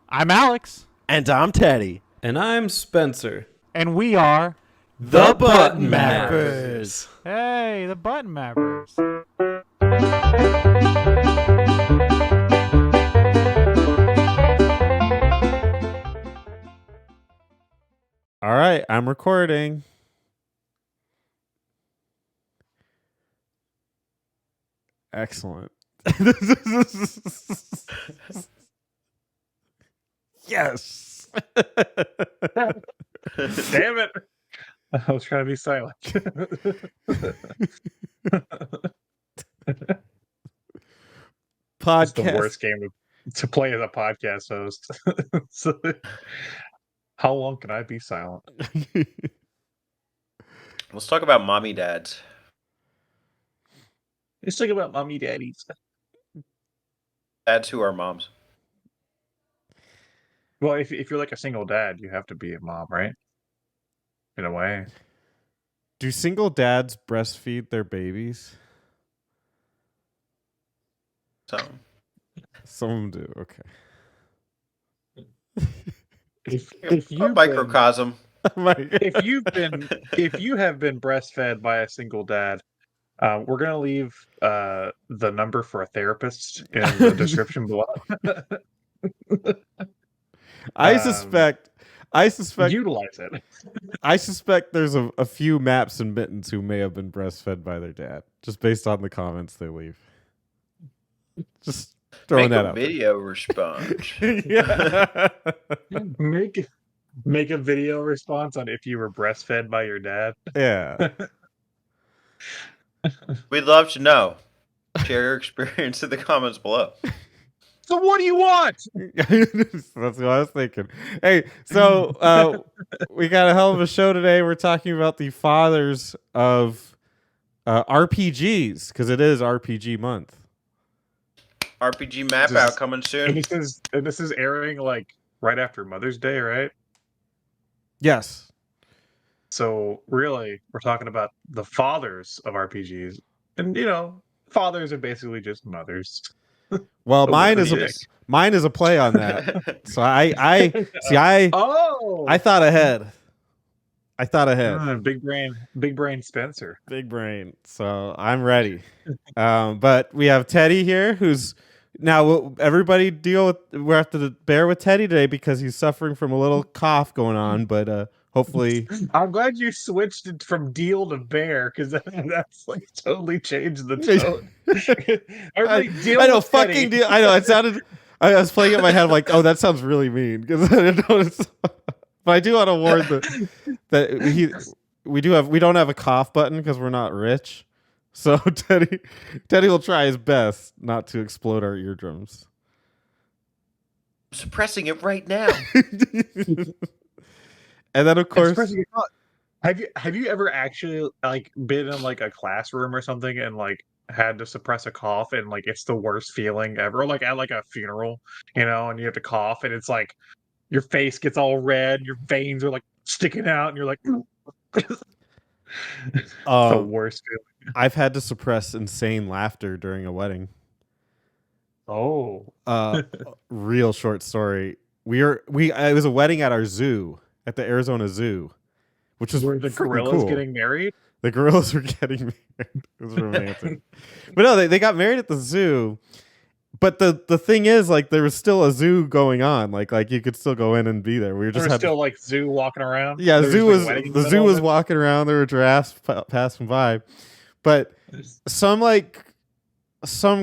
I'm Alex. And I'm Teddy. And I'm Spencer. And we are The Button Mappers. Hey, the Button Mappers. All right, I'm recording. Excellent. Yes. Damn it. I was trying to be silent. Podcast. It's the worst game to play as a podcast host. So, how long can I be silent? Let's talk about mommy dads. Let's talk about mommy daddies. Dads who are moms. Well, if you're like a single dad, you have to be a mom, right? In a way. Do single dads breastfeed their babies? Some of them do. Okay. If you microcosm. if you have been breastfed by a single dad, we're gonna leave the number for a therapist in the description below. I suspect utilize it. I suspect there's a few Maps and Mittens who may have been breastfed by their dad, just based on the comments they leave. Just throwing that out. Make a video response. Yeah. Make a video response on if you were breastfed by your dad. Yeah. We'd love to know. Share your experience in the comments below. So what do you want? That's what I was thinking. Hey, so we got a hell of a show today. We're talking about the fathers of RPGs, because it is RPG month. RPG map out coming soon. And this is airing like right after Mother's Day, right? Yes. So really, we're talking about the fathers of RPGs. And fathers are basically just mothers. Well, mine is a play on that. So I thought ahead. Big brain Spencer. Big brain. So I'm ready. But we have Teddy here, who's now everybody we have to bear with Teddy today because he's suffering from a little cough going on, but hopefully. I'm glad you switched it from deal to bear, because that's like totally changed the tone. I know, fucking deal. I know, it sounded. I was playing it in my head, like, oh, that sounds really mean, because I didn't notice. But I do want to warn that we don't have a cough button because we're not rich. So Teddy will try his best not to explode our eardrums. I'm suppressing it right now. And then, of course, have you ever actually like been in like a classroom or something and like had to suppress a cough, and like it's the worst feeling ever? Or like at like a funeral, and you have to cough, and it's like your face gets all red, your veins are like sticking out, and you're like, the worst feeling. I've had to suppress insane laughter during a wedding. Oh, real short story. It was a wedding at our zoo, at the Arizona Zoo, which was were the gorillas cool. getting married? The gorillas were getting married. It was romantic. But no, they got married at the zoo. But the thing is, like, there was still a zoo going on. Like you could still go in and be there. We were just still like zoo walking around. Yeah, the zoo was walking around. There were giraffes passing by. But some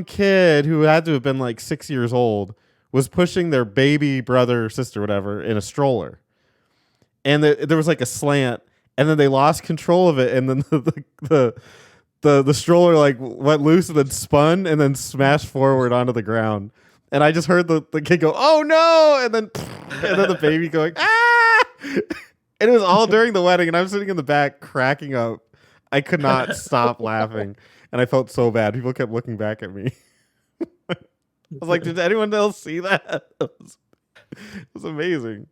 kid who had to have been like 6 years old was pushing their baby brother or sister, whatever, in a stroller. And there was like a slant, and then they lost control of it, and then the stroller like went loose and then spun and then smashed forward onto the ground. And I just heard the kid go, "Oh no!" and then the baby going, "Ah!" And it was all during the wedding, and I'm sitting in the back cracking up. I could not stop laughing, and I felt so bad. People kept looking back at me. I was like, "Did anyone else see that?" It was amazing.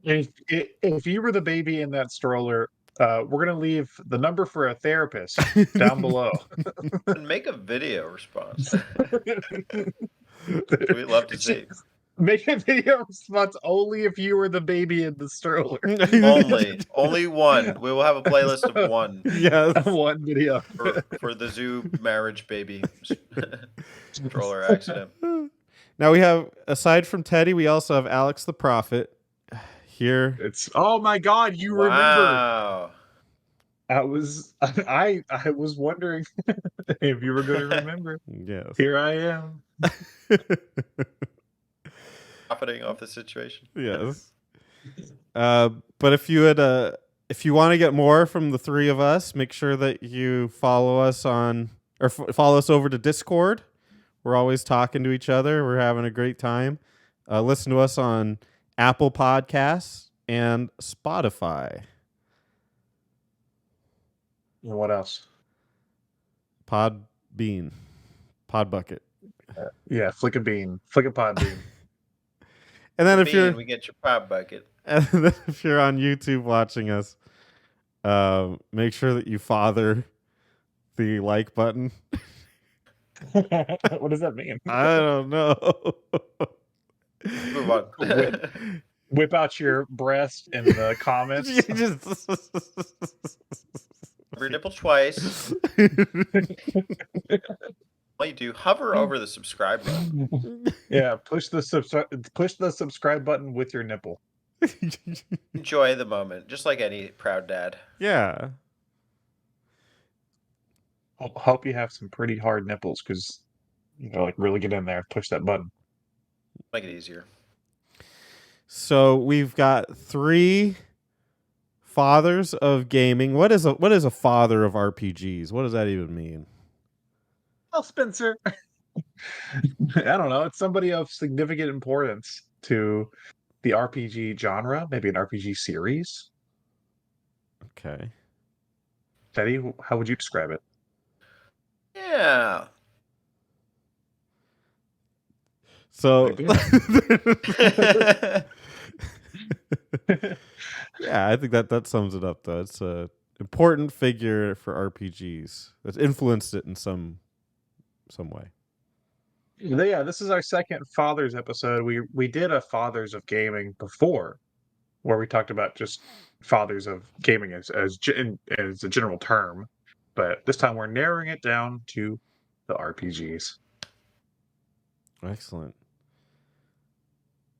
If you were the baby in that stroller, we're gonna leave the number for a therapist down below. And make a video response. We'd love to see. Make a video response only if you were the baby in the stroller. Only one. We will have a playlist of one Yes. One video. for the zoo marriage baby stroller accident. Now we have, aside from Teddy, we also have Alex the Prophet here. It's oh my god, you remember. Wow. I was wondering if you were going to remember. Yes. Here I am. Profiting off the situation. Yes. But if you want to get more from the three of us, make sure that you follow us follow us over to Discord. We're always talking to each other. We're having a great time. Listen to us on Apple Podcasts and Spotify. And what else? Podbean. Podbucket. Yeah, flick a bean. Flick a pod bean. And then if you're we get your pop bucket. And then if you're on YouTube watching us, make sure that you father the like button. What does that mean? I don't know. Move on. Whip out your breast in the comments. You just Your nipple twice. All you do, hover over the subscribe button. Yeah, push the subscribe button with your nipple. Enjoy the moment, just like any proud dad. Yeah. Hope you have some pretty hard nipples, because like really get in there, push that button. Make it easier. So we've got 3 fathers of gaming. What is a father of RPGs? What does that even mean? Well, Spencer, I don't know. It's somebody of significant importance to the RPG genre, maybe an RPG series. Okay. Teddy, how would you describe it? Yeah. So yeah, I think that sums it up though. It's a important figure for RPGs that's influenced it in some way. Yeah, this is our second Fathers episode. We did a Fathers of Gaming before, where we talked about just fathers of gaming as a general term, but this time we're narrowing it down to the RPGs. Excellent.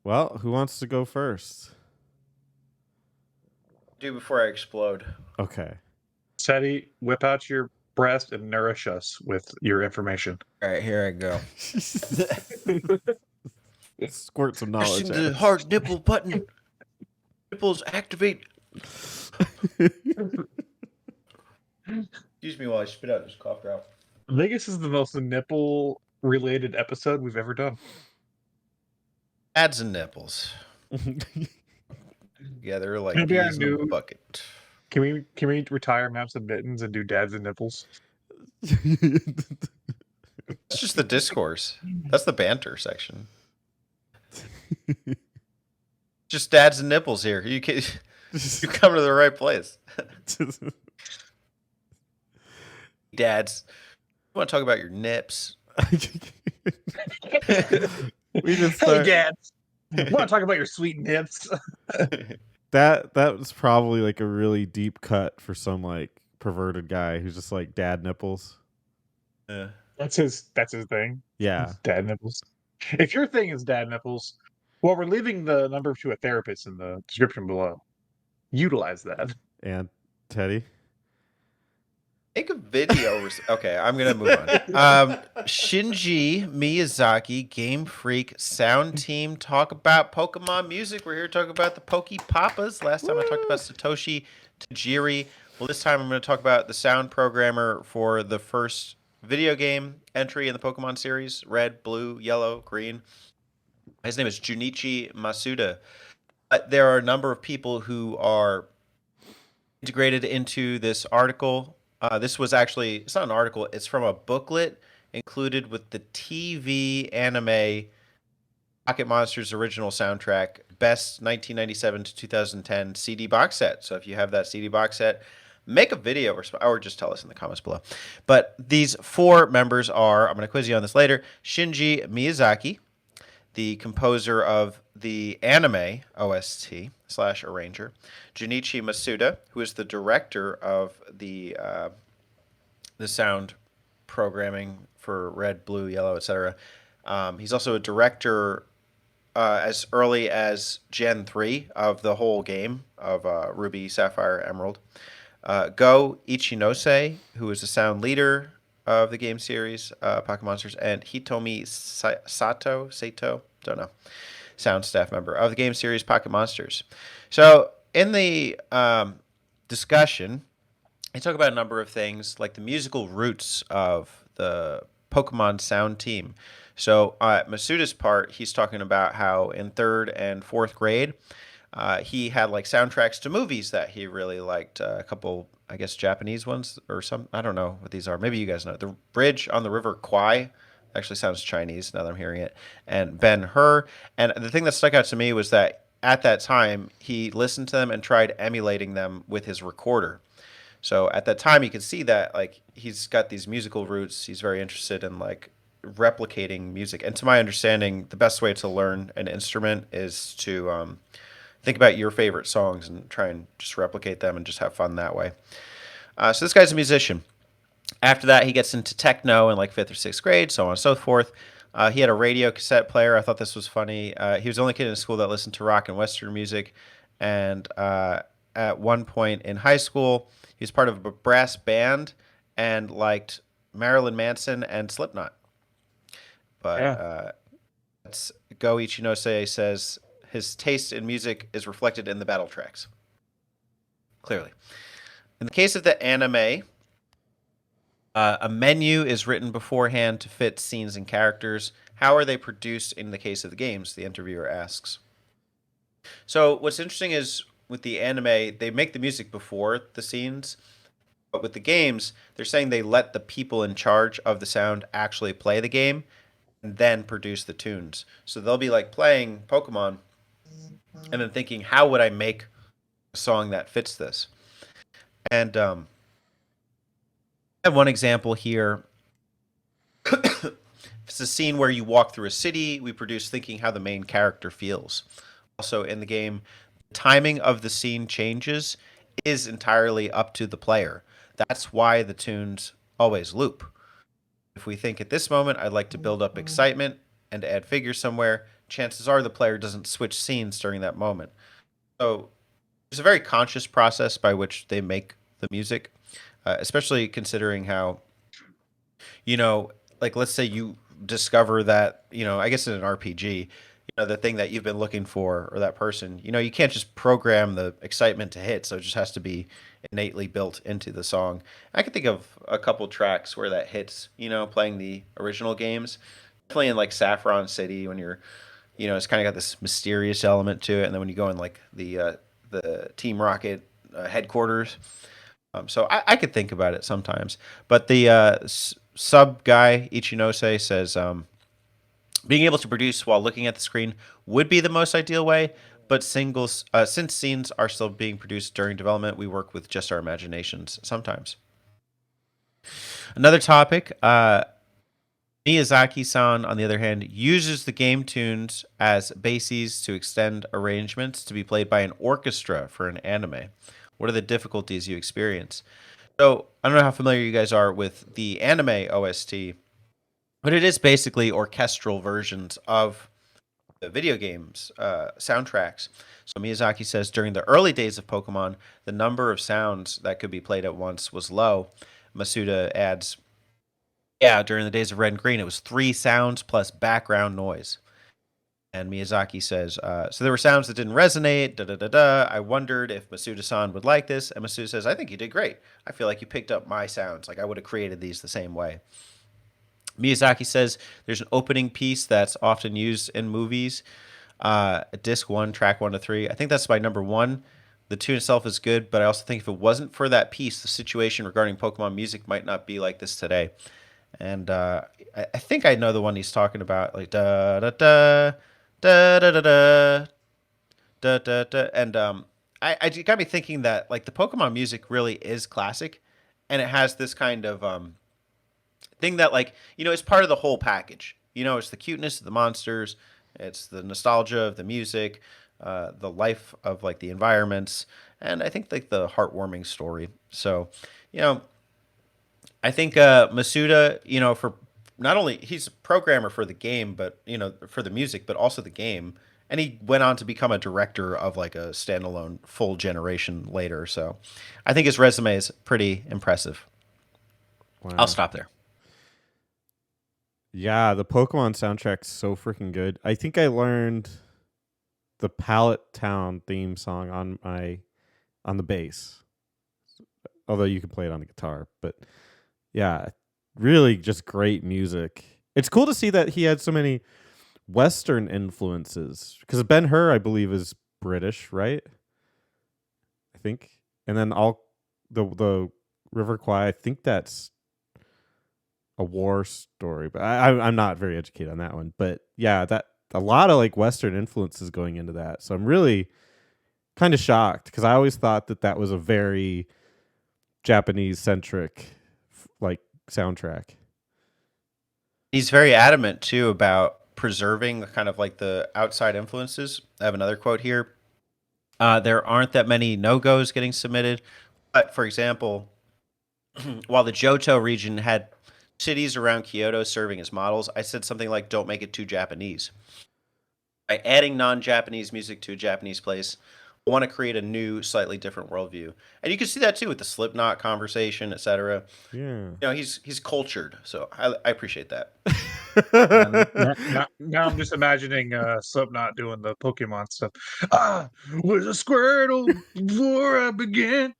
Well, who wants to go first? Do before I explode. Okay. Teddy, whip out your breast and nourish us with your information. All right, here I go. Squirt some knowledge. Pressing the hard nipple button. Nipples activate. Excuse me while I spit out this cough drop. I think this is the most nipple-related episode we've ever done. Ads and nipples. Yeah, they're like Maybe our peas in a new- bucket. Can we retire Maps and Mittens and do Dads and Nipples? It's just the discourse. That's the banter section. Just dads and nipples here. You come to the right place. Dads, you want to talk about your nips? We just Hey, start, Dads! Want to talk about your sweet nips? that was probably like a really deep cut for some like perverted guy who's just like dad nipples. Yeah. That's his thing. Yeah. Dad nipples. If your thing is dad nipples, well, we're leaving the number to a therapist in the description below. Utilize that. And Teddy. Make a video. Okay, I'm gonna move on. Shinji Miyazaki, Game Freak, Sound Team. Talk about Pokemon music. We're here to talk about the Poke Papas. Last time I talked about Satoshi Tajiri. Well, this time I'm going to talk about the sound programmer for the first video game entry in the Pokemon series: Red, Blue, Yellow, Green. His name is Junichi Masuda. There are a number of people who are integrated into this article. This was actually, it's not an article, it's from a booklet included with the TV anime Pocket Monsters original soundtrack, best 1997 to 2010 CD box set. So if you have that CD box set, make a video or just tell us in the comments below. But these 4 members are, I'm going to quiz you on this later, Shinji Miyazaki, the composer of the anime OST slash arranger, Junichi Masuda, who is the director of the sound programming for Red, Blue, Yellow, etc. He's also a director as early as Gen 3 of the whole game of Ruby, Sapphire, Emerald. Go Ichinose, who is the sound leader of the game series, Pokémon Monsters, and Hitomi Sato, don't know, sound staff member of the game series Pocket Monsters. So in the discussion, they talk about a number of things like the musical roots of the Pokemon sound team. So Masuda's part, he's talking about how in third and fourth grade, he had like soundtracks to movies that he really liked. A couple, I guess, Japanese ones or some. I don't know what these are. Maybe you guys know. The Bridge on the River Kwai actually sounds Chinese now that I'm hearing it. And Ben Hur. And the thing that stuck out to me was that at that time he listened to them and tried emulating them with his recorder. So at that time, you could see that like he's got these musical roots. He's very interested in like replicating music. And to my understanding, the best way to learn an instrument is to think about your favorite songs and try and just replicate them and just have fun that way. So this guy's a musician. After that, he gets into techno in like fifth or sixth grade, so on and so forth. He had a radio cassette player. I thought this was funny. He was the only kid in school that listened to rock and Western music. And at one point in high school, he was part of a brass band and liked Marilyn Manson and Slipknot. But Go Ichinose says his taste in music is reflected in the battle tracks. Clearly. In the case of the anime, a menu is written beforehand to fit scenes and characters. How are they produced in the case of the games? The interviewer asks. So what's interesting is with the anime, they make the music before the scenes. But with the games, they're saying they let the people in charge of the sound actually play the game and then produce the tunes. So they'll be like playing Pokemon and then thinking, how would I make a song that fits this? And I have one example here. It's a scene where you walk through a city. We produce thinking how the main character feels. Also in the game, the timing of the scene changes is entirely up to the player. That's why the tunes always loop. If we think at this moment, I'd like to build up excitement and add figures somewhere, chances are the player doesn't switch scenes during that moment. So it's a very conscious process by which they make the music, especially considering how, like let's say you discover that, I guess in an RPG, the thing that you've been looking for or that person, you can't just program the excitement to hit. So it just has to be innately built into the song. I can think of a couple tracks where that hits, playing the original games. Definitely in like Saffron City when you're, it's kind of got this mysterious element to it. And then when you go in like the Team Rocket headquarters. So I could think about it sometimes. But the sub guy, Ichinose, says being able to produce while looking at the screen would be the most ideal way. But since scenes are still being produced during development, we work with just our imaginations sometimes. Another topic, Miyazaki-san, on the other hand, uses the game tunes as bases to extend arrangements to be played by an orchestra for an anime. What are the difficulties you experience? So I don't know how familiar you guys are with the anime OST, but it is basically orchestral versions of the video games soundtracks. So Miyazaki says during the early days of Pokemon, the number of sounds that could be played at once was low. Masuda adds, during the days of Red and Green, it was 3 sounds plus background noise. And Miyazaki says, so there were sounds that didn't resonate, I wondered if Masuda-san would like this. And Masuda says, I think you did great. I feel like you picked up my sounds. Like I would have created these the same way. Miyazaki says there's an opening piece that's often used in movies. Disc 1, track 1 to 3. I think that's by number 1. The tune itself is good, but I also think if it wasn't for that piece, the situation regarding Pokemon music might not be like this today. And I think I know the one he's talking about, like da da da da da da da da da da. And I it got me thinking that like the Pokemon music really is classic, and it has this kind of thing that like is part of the whole package. It's the cuteness of the monsters, It's the nostalgia of the music, the life of like the environments, and I think like the heartwarming story. So, you know, I think Masuda, for not only he's a programmer for the game, but for the music, but also the game, and he went on to become a director of like a standalone full generation later. So, I think his resume is pretty impressive. Wow. I'll stop there. Yeah, the Pokemon soundtrack's so freaking good. I think I learned the Pallet Town theme song on the bass. Although you can play it on the guitar, but yeah, really just great music. It's cool to see that he had so many Western influences because Ben-Hur, I believe, is British, right? I think, and then all the River Kwai, I think that's a war story, but I'm not very educated on that one. But yeah, that a lot of like Western influences going into that, so I'm really kind of shocked because I always thought that was a very Japanese centric like soundtrack. He's very adamant too about preserving kind of like the outside influences. I have another quote here. There aren't that many no-goes getting submitted, but for example, while the Johto region had cities around Kyoto serving as models, I said something like, "Don't make it too Japanese." By adding non-Japanese music to a Japanese place, I want to create a new, slightly different worldview, and you can see that too with the Slipknot conversation, etc. Yeah. He's cultured, so I appreciate that. Now I'm just imagining Slipknot doing the Pokemon stuff. Ah, was a Squirtle before I began.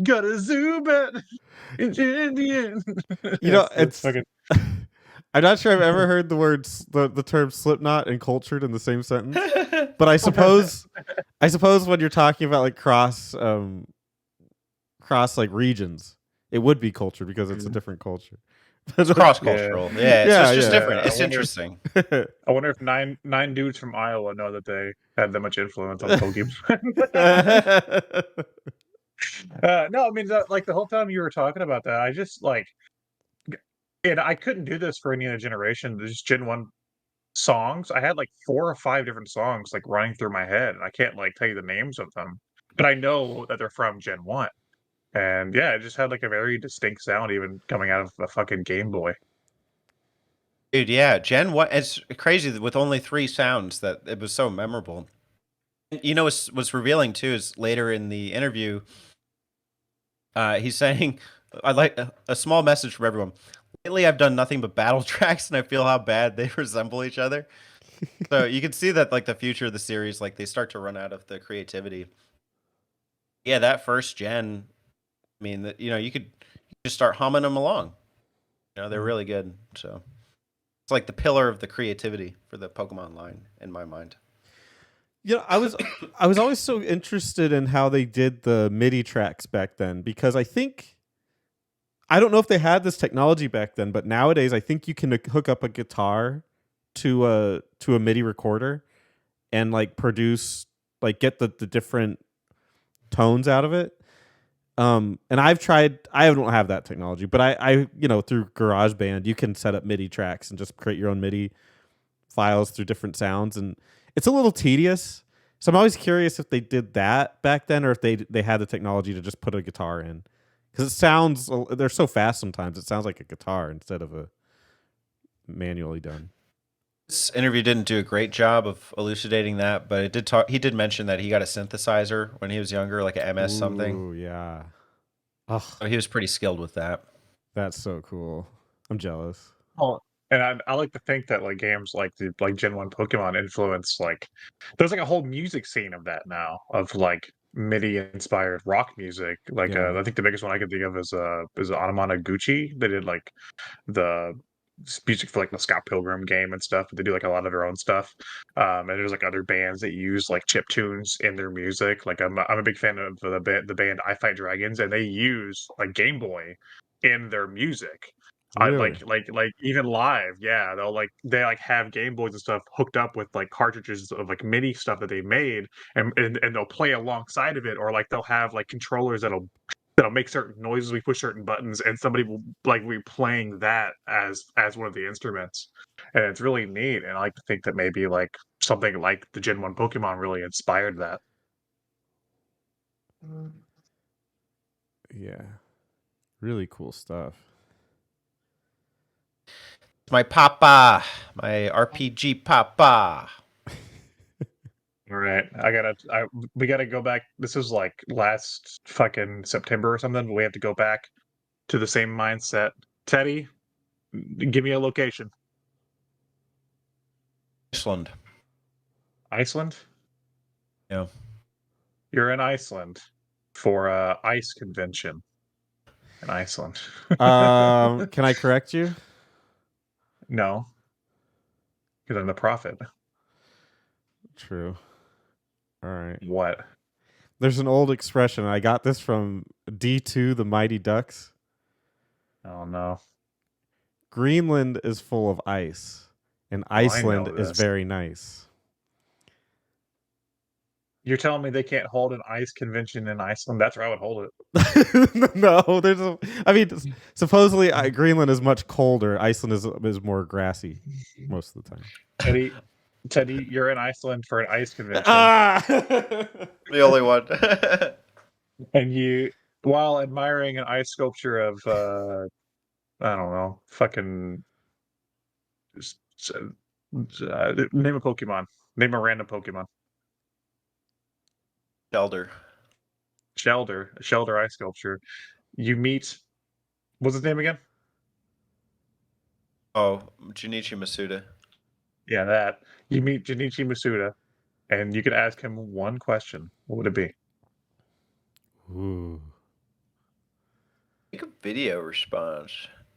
Got a Zubat in the end. It's fucking. I'm not sure I've ever heard the words the term Slipknot and cultured in the same sentence. But I suppose when you're talking about like cross like regions, it would be cultured because it's a different culture. It's cross cultural. Yeah, it's just different. It's interesting. I wonder if nine dudes from Iowa know that they have that much influence on Pokemon. No, I mean, like the whole time you were talking about that, I just like, and I couldn't do this for any other generation. There's Gen 1 songs. I had like 4 or 5 different songs like running through my head, and I can't like tell you the names of them, but I know that they're from Gen 1. And yeah, it just had like a very distinct sound even coming out of the fucking Game Boy. Dude, yeah, Gen 1, it's crazy that with only 3 sounds that it was so memorable. You know what's revealing too is later in the interview, he's saying, "I like a small message from everyone. Lately, I've done nothing but battle tracks, and I feel how bad they resemble each other." So you can see that like the future of the series, like they start to run out of the creativity. Yeah, that first gen, I mean, you could just start humming them along. They're really good. So it's like the pillar of the creativity for the Pokemon line in my mind. I was always so interested in how they did the MIDI tracks back then because I don't know if they had this technology back then, but nowadays I think you can hook up a guitar to a MIDI recorder and like produce like get the different tones out of it. And I've tried. I don't have that technology, but I through GarageBand you can set up MIDI tracks and just create your own MIDI files through different sounds, and it's a little tedious. So I'm always curious if they did that back then, or if they had the technology to just put a guitar in, because they're so fast sometimes. It sounds like a guitar instead of a manually done. This interview didn't do a great job of elucidating that, but he did mention that he got a synthesizer when he was younger, like a MS something. Ooh, yeah. So he was pretty skilled with that. That's so cool. I'm jealous. Oh, and I like to think that like games like the Gen 1 Pokemon influence like there's like a whole music scene of that now of like MIDI inspired rock music. Like Yeah. I think the biggest one I can think of is Anamanaguchi. They did like the music for like the Scott Pilgrim game and stuff, but they do like a lot of their own stuff. And there's like other bands that use like chip tunes in their music. Like I'm a big fan of the band I Fight Dragons, and they use like Game Boy in their music. I Really? like even live, yeah. They have Game Boys and stuff hooked up with like cartridges of like MIDI stuff that they made, and they'll play alongside of it, or like they'll have like controllers that'll make certain noises. We push certain buttons, and somebody will like be playing that as one of the instruments, and it's really neat. And I like to think that maybe like something like the Gen 1 Pokemon really inspired that. Yeah. Really cool stuff. My papa, my RPG papa. All right, we gotta go back. This was like last fucking September or something. We have to go back to the same mindset. Teddy, give me a location. Iceland. Iceland? Yeah. You're in Iceland for a ice convention in Iceland. Can I correct you? No, because I'm the prophet. True. All right. What? There's an old expression. I got this from D2, the Mighty Ducks. Oh no. Greenland is full of ice, and I know Iceland is this. very nice. You're telling me they can't hold an ice convention in Iceland? That's where I would hold it. No, supposedly Greenland is much colder. Iceland is more grassy most of the time. Teddy, you're in Iceland for an ice convention. The only one. And you, while admiring an ice sculpture of, I don't know, fucking, name a Pokemon. Name a random Pokemon. Elder. A Shelder ice sculpture. You meet, what's his name again? Oh, Junichi Masuda. Yeah, that. You meet Junichi Masuda, and you could ask him one question. What would it be? Ooh. Make a video response.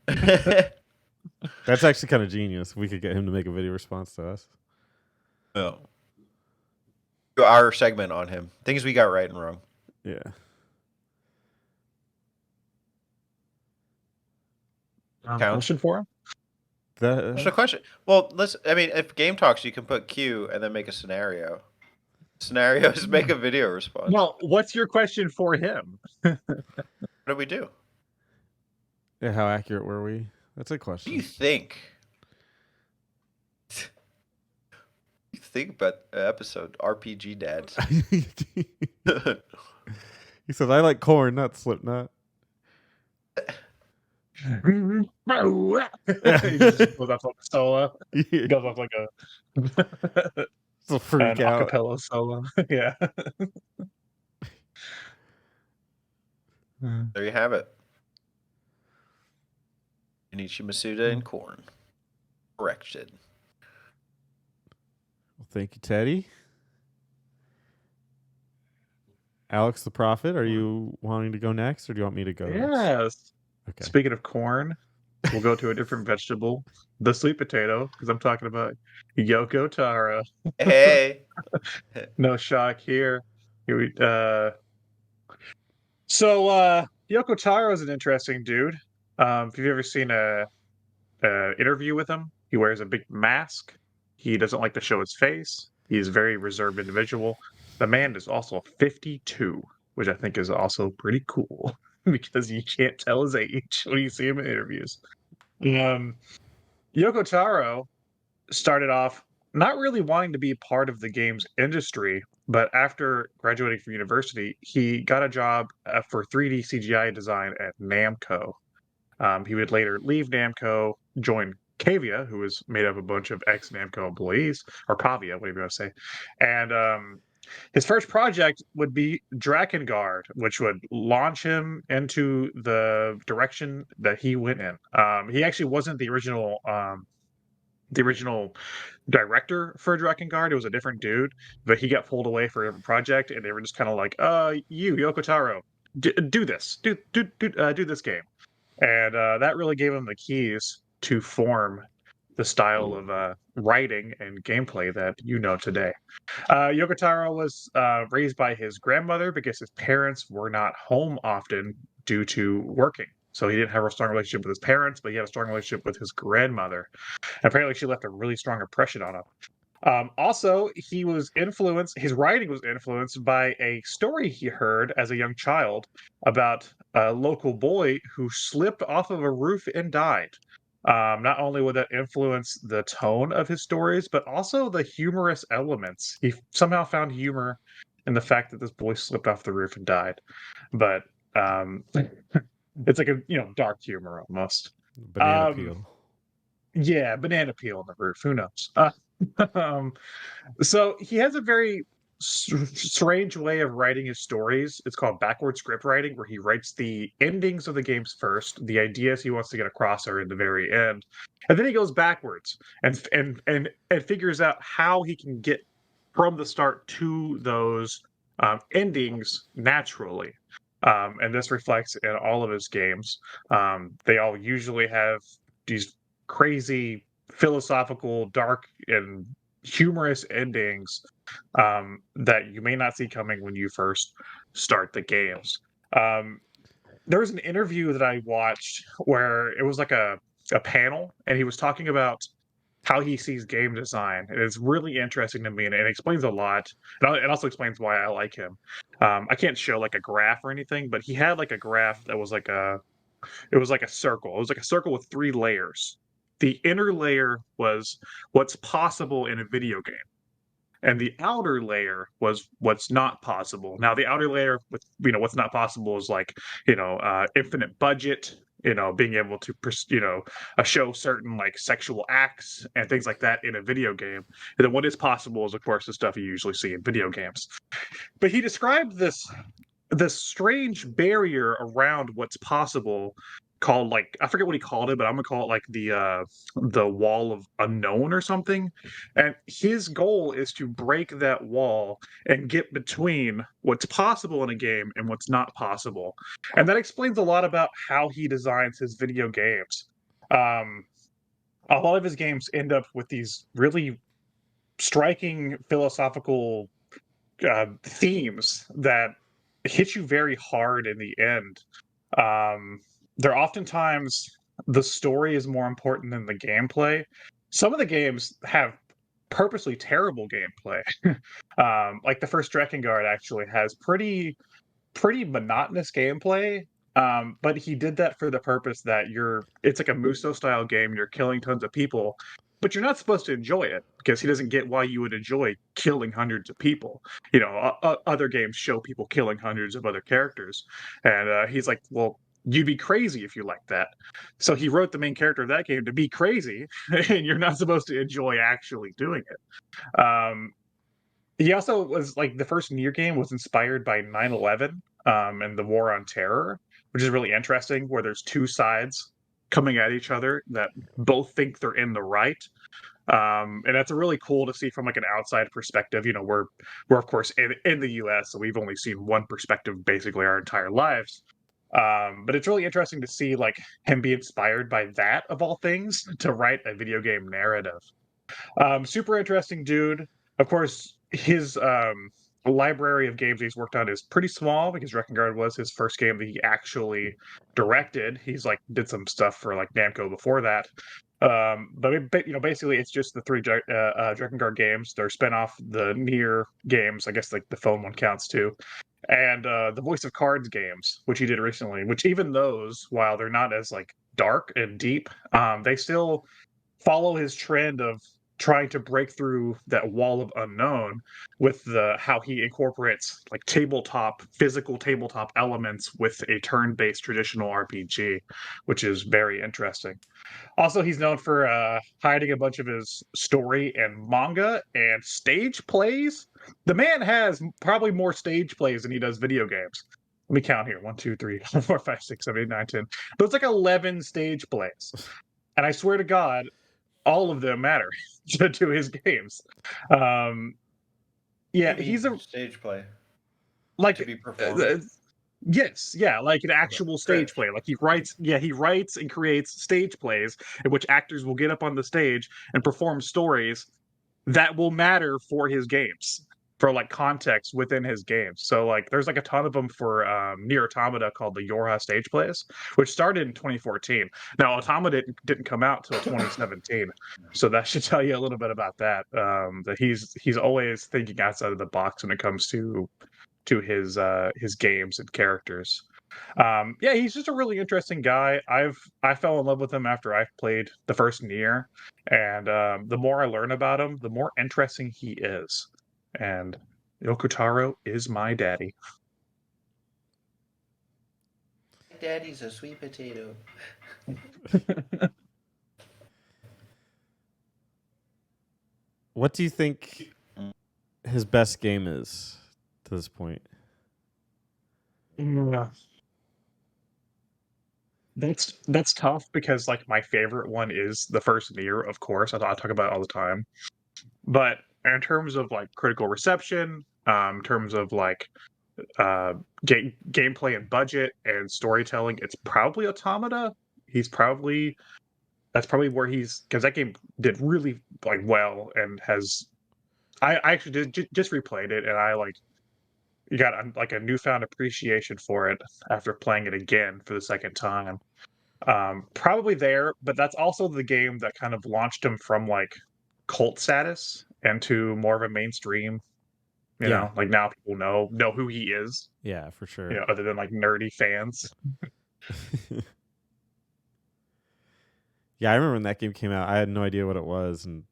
That's actually kind of genius. We could get him to make a video response to us. Oh. Do our segment on him. Things we got right and wrong. Yeah. Question for him? What's the question? Well, if Game Talks, you can put Q and then make a scenario. Scenarios make a video response. Well, what's your question for him? What do we do? Yeah, how accurate were we? That's a What do question. you think? You think about episode RPG Dads? He says, "I like corn, not Slipknot." He just goes off like a solo. He goes off like a It's a freak an out. acapella solo. Yeah. There you have it. Junichi Masuda and Corn. Corrected. Well, thank you, Teddy. Alex the Prophet, are you wanting to go next, or do you want me to go? Next? Yes. Okay. Speaking of corn, we'll go to a different vegetable, the sweet potato, because I'm talking about Yoko Taro. Hey. No shock here. So Yoko Taro is an interesting dude. If you've ever seen a interview with him, he wears a big mask. He doesn't like to show his face. He's a very reserved individual. The man is also 52, which I think is also pretty cool because you can't tell his age when you see him in interviews. Yoko Taro started off not really wanting to be part of the games industry, but after graduating from university, he got a job for 3D CGI design at Namco. He would later leave Namco, join Cavia, who was made up of a bunch of ex-Namco employees, or Pavia, whatever you want to say. And his first project would be Drakengard, which would launch him into the direction that he went in. He actually wasn't the original director for Drakengard. It was a different dude, but he got pulled away for a different project, and they were just kind of like, you, Yoko Taro, do this. Do this game. And that really gave him the keys to form the style of writing and gameplay that you know today. Yoko Taro was raised by his grandmother because his parents were not home often due to working. So he didn't have a strong relationship with his parents, but he had a strong relationship with his grandmother. And apparently, she left a really strong impression on him. Also, his writing was influenced by a story he heard as a young child about a local boy who slipped off of a roof and died. Not only would that influence the tone of his stories, but also the humorous elements. He somehow found humor in the fact that this boy slipped off the roof and died. But it's like a dark humor almost. Banana Um, peel. yeah, banana peel on the roof. Who knows? Um, so he has a very strange way of writing his stories. It's called backward script writing, where he writes the endings of the games first. The ideas he wants to get across are in the very end, and then he goes backwards and figures out how he can get from the start to those endings naturally. And this reflects in all of his games. They all usually have these crazy philosophical, dark, and humorous endings that you may not see coming when you first start the games. Um, there was an interview that I watched where it was like a panel, and he was talking about how he sees game design, and it's really interesting to me, and it explains a lot. And it also explains why I like him. I can't show like a graph or anything, but he had like a graph that was like it was like a circle. It was like a circle with 3 layers. The inner layer was what's possible in a video game, and the outer layer was what's not possible. Now, the outer layer with what's not possible is like infinite budget, being able to show certain like sexual acts and things like that in a video game. And then what is possible is, of course, the stuff you usually see in video games. But he described this strange barrier around what's possible called, like, I forget what he called it, but I'm gonna call it like the wall of unknown or something. And his goal is to break that wall and get between what's possible in a game and what's not possible. And that explains a lot about how he designs his video games. A lot of his games end up with these really striking philosophical themes that hit you very hard in the end. They're oftentimes the story is more important than the gameplay. Some of the games have purposely terrible gameplay. Like the first Drakengard actually has pretty monotonous gameplay. But he did that for the purpose that it's like a Muso style game, you're killing tons of people, but you're not supposed to enjoy it because he doesn't get why you would enjoy killing hundreds of people. Other games show people killing hundreds of other characters, and he's like, well, you'd be crazy if you like that. So he wrote the main character of that game to be crazy, and you're not supposed to enjoy actually doing it. He also was like, the first Nier game was inspired by 9/11 and the war on terror, which is really interesting, where there's two sides coming at each other that both think they're in the right. And that's really cool to see from like an outside perspective. We're of course in the US, so we've only seen one perspective basically our entire lives. But it's really interesting to see like him be inspired by that of all things to write a video game narrative. Super interesting dude. Of course, his library of games he's worked on is pretty small because Drakengard was his first game that he actually directed. He's like did some stuff for like Namco before that. But basically, it's just the 3 Drakengard games. They're spin-off the Nier games. I guess like the phone one counts too, and the Voice of Cards games, which he did recently. Which even those, while they're not as like dark and deep, they still follow his trend of trying to break through that wall of unknown with how he incorporates like physical tabletop elements with a turn-based traditional RPG, which is very interesting. Also, he's known for hiding a bunch of his story and manga and stage plays. The man has probably more stage plays than he does video games. Let me count here: 1, 2, 3, 4, 5, 6, 7, 8, 9, 10. There's like 11 stage plays, and I swear to God, all of them matter to his games. Yeah, he's a stage play like to be performed. yes, yeah, like an actual stage Script. play. Like he writes and creates stage plays in which actors will get up on the stage and perform stories that will matter for his games, for like context within his games. So like there's like a ton of them for Nier Automata called the Yorha stage plays, which started in 2014. Now Automata didn't come out till 2017, so that should tell you a little bit about that. That he's always thinking outside of the box when it comes to his games and characters. Yeah, he's just a really interesting guy. I fell in love with him after I played the first Nier, and the more I learn about him, the more interesting he is. And Yoko is my daddy. Daddy's a sweet potato. What do you think his best game is to this point? Yeah. That's tough because like my favorite one is the first Nier, of course. I talk about it all the time. But in terms of like critical reception, in terms of like gameplay and budget and storytelling, it's probably Automata. He's probably That's probably where he's because that game did really like well and has. I actually just replayed it and I like you got like a newfound appreciation for it after playing it again for the second time. Probably there, but that's also the game that kind of launched him from like cult status into more of a mainstream. Yeah. Like now people know who he is. Yeah, for sure. Other than like nerdy fans. Yeah, I remember when that game came out, I had no idea what it was, and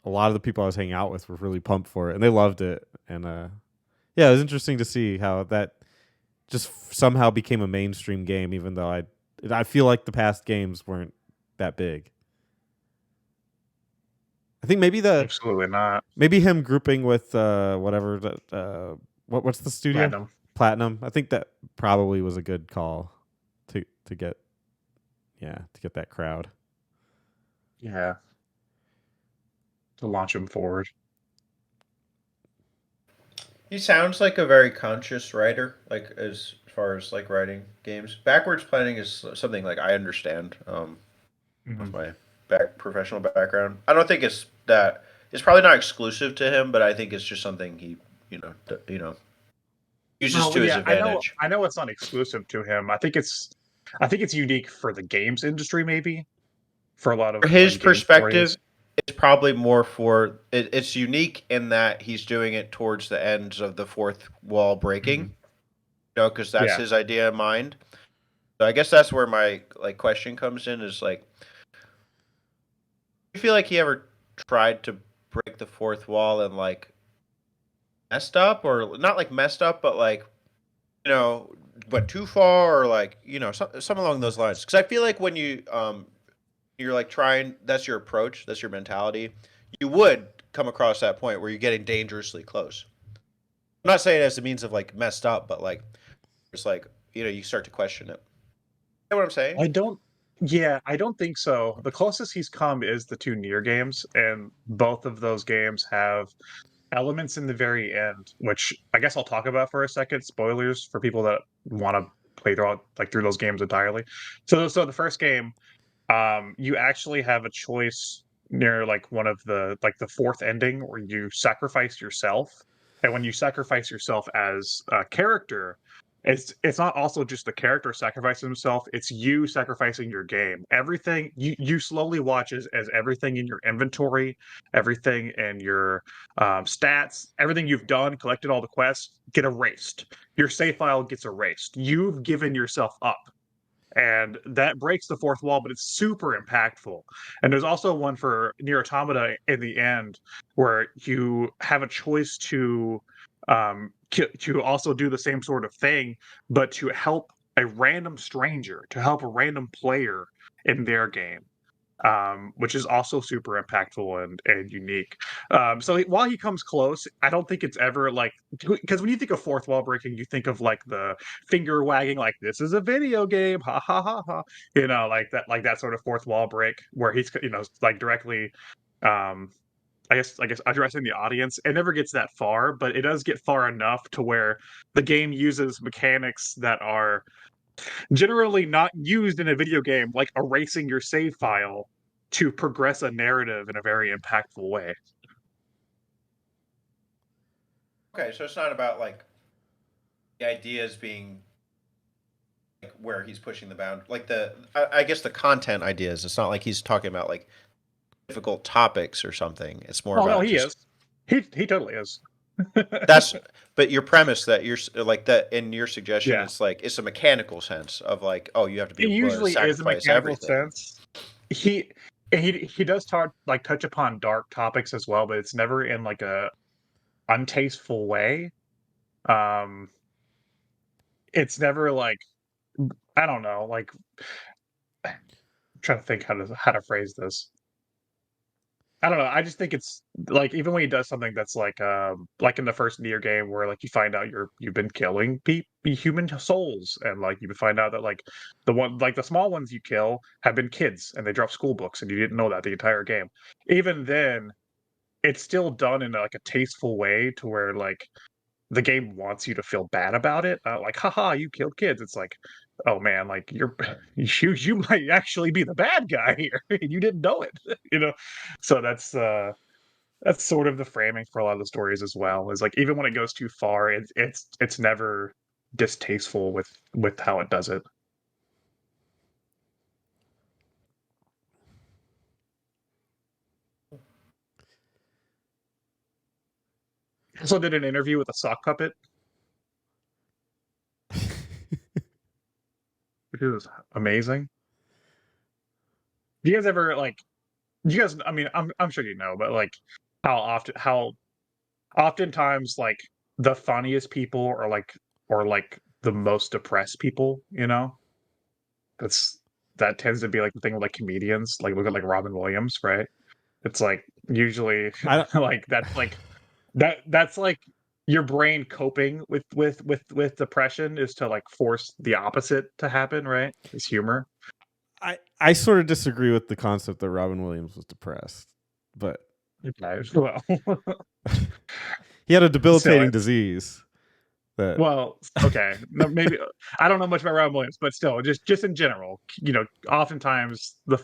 a lot of the people I was hanging out with were really pumped for it, and they loved it. And yeah, it was interesting to see how that just somehow became a mainstream game, even though I feel like the past games weren't that big. I think Absolutely not. maybe him grouping with whatever what's the studio? Platinum. I think that probably was a good call to get that crowd. Yeah. To launch him forward. He sounds like a very conscious writer, like as far as like writing games. Backwards planning is something like I understand. With my professional background, I don't think it's probably not exclusive to him, but I think it's just something he uses to his advantage. I know it's not exclusive to him. I think it's unique for the games industry, maybe for a lot of his perspective. It's probably more for it's unique in that he's doing it towards the ends of the fourth wall breaking, because that's his idea in mind. So I guess that's where my like question comes in is like, do you feel like he ever tried to break the fourth wall and like messed up, or not like messed up, but like went too far, or like some along those lines? Because I feel like when you're like trying, that's your approach, that's your mentality, you would come across that point where you're getting dangerously close. I'm not saying it as a means of like messed up, but like it's like you start to question it. You know what I'm saying? I don't think so. The closest he's come is the two Nier games, and both of those games have elements in the very end, which I guess I'll talk about for a second. Spoilers for people that want to play through those games entirely. So the first game, you actually have a choice near like one of the fourth ending where you sacrifice yourself, and when you sacrifice yourself as a character, it's not also just the character sacrificing himself, it's you sacrificing your game. Everything you slowly watch as everything in your inventory, everything in your stats, everything you've done, collected all the quests, get erased. Your save file gets erased. You've given yourself up, and that breaks the fourth wall, but it's super impactful. And there's also one for Nier Automata in the end where you have a choice to also do the same sort of thing, but to help a random stranger, to help a random player in their game. Which is also super impactful and unique. So while he comes close, I don't think it's ever like, because when you think of fourth wall breaking, you think of like the finger wagging, like this is a video game, ha ha ha ha, like that sort of fourth wall break where he's like directly, I guess addressing the audience. It never gets that far, but it does get far enough to where the game uses mechanics that are generally not used in a video game, like erasing your save file to progress a narrative in a very impactful way. Okay, so it's not about like the ideas being like where he's pushing the bound, like I guess the content ideas. It's not like he's talking about like difficult topics or something. It's more about he is. He totally is. But your premise that you're like that in your suggestion, Yeah. it's like it's a mechanical sense of like, oh, you have to be It able to usually is a sacrifice mechanical everything. sense. He does touch upon dark topics as well, but it's never in like a untasteful way. Um, it's never like, I don't know, like I'm trying to think how to phrase this. I don't know. I just think it's like even when he does something that's like in the first Nier game where like you find out you've been killing human souls, and like you find out that like the small ones you kill have been kids and they drop school books and you didn't know that the entire game. Even then, it's still done in like a tasteful way to where like the game wants you to feel bad about it. Like, haha, you killed kids. It's like, oh man, like you might actually be the bad guy here. And you didn't know it, you know. So that's sort of the framing for a lot of the stories as well. Is like even when it goes too far, it's never distasteful with how it does it. Also did an interview with a sock puppet, which was amazing. Do you guys ever like? You guys, I mean, I'm sure you know, but like how oftentimes like the funniest people are like the most depressed people, you know? That's that tends to be like the thing with like comedians. Like look at like Robin Williams, right? It's like usually I don't, like that's like your brain coping with depression is to like force the opposite to happen, right? Is humor. I sort of disagree with the concept that Robin Williams was depressed, but Okay, well, he had a so debilitating disease that well, okay, no, maybe I don't know much about Robin Williams, but still, just in general, you know, oftentimes the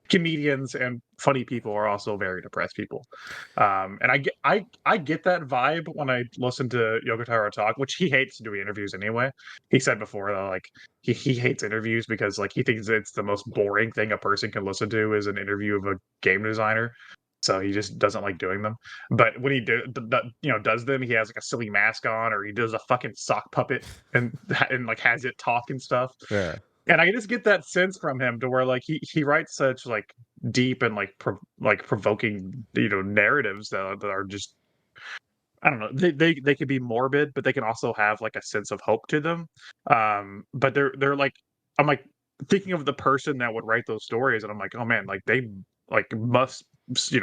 comedians and funny people are also very depressed people, and I get that vibe when I listen to Yoko Taro talk, which he hates doing interviews anyway. He said before that like he hates interviews because like he thinks it's the most boring thing a person can listen to is an interview of a game designer. So he just doesn't like doing them. But when he does them, he has like a silly mask on, or he does a fucking sock puppet and like has it talk and stuff. yeah. And I just get that sense from him to where like he writes such like deep and like provoking narratives that are just I don't know, they could be morbid, but they can also have like a sense of hope to them. But they're like I'm like thinking of the person that would write those stories, and I'm like, oh man, like they like must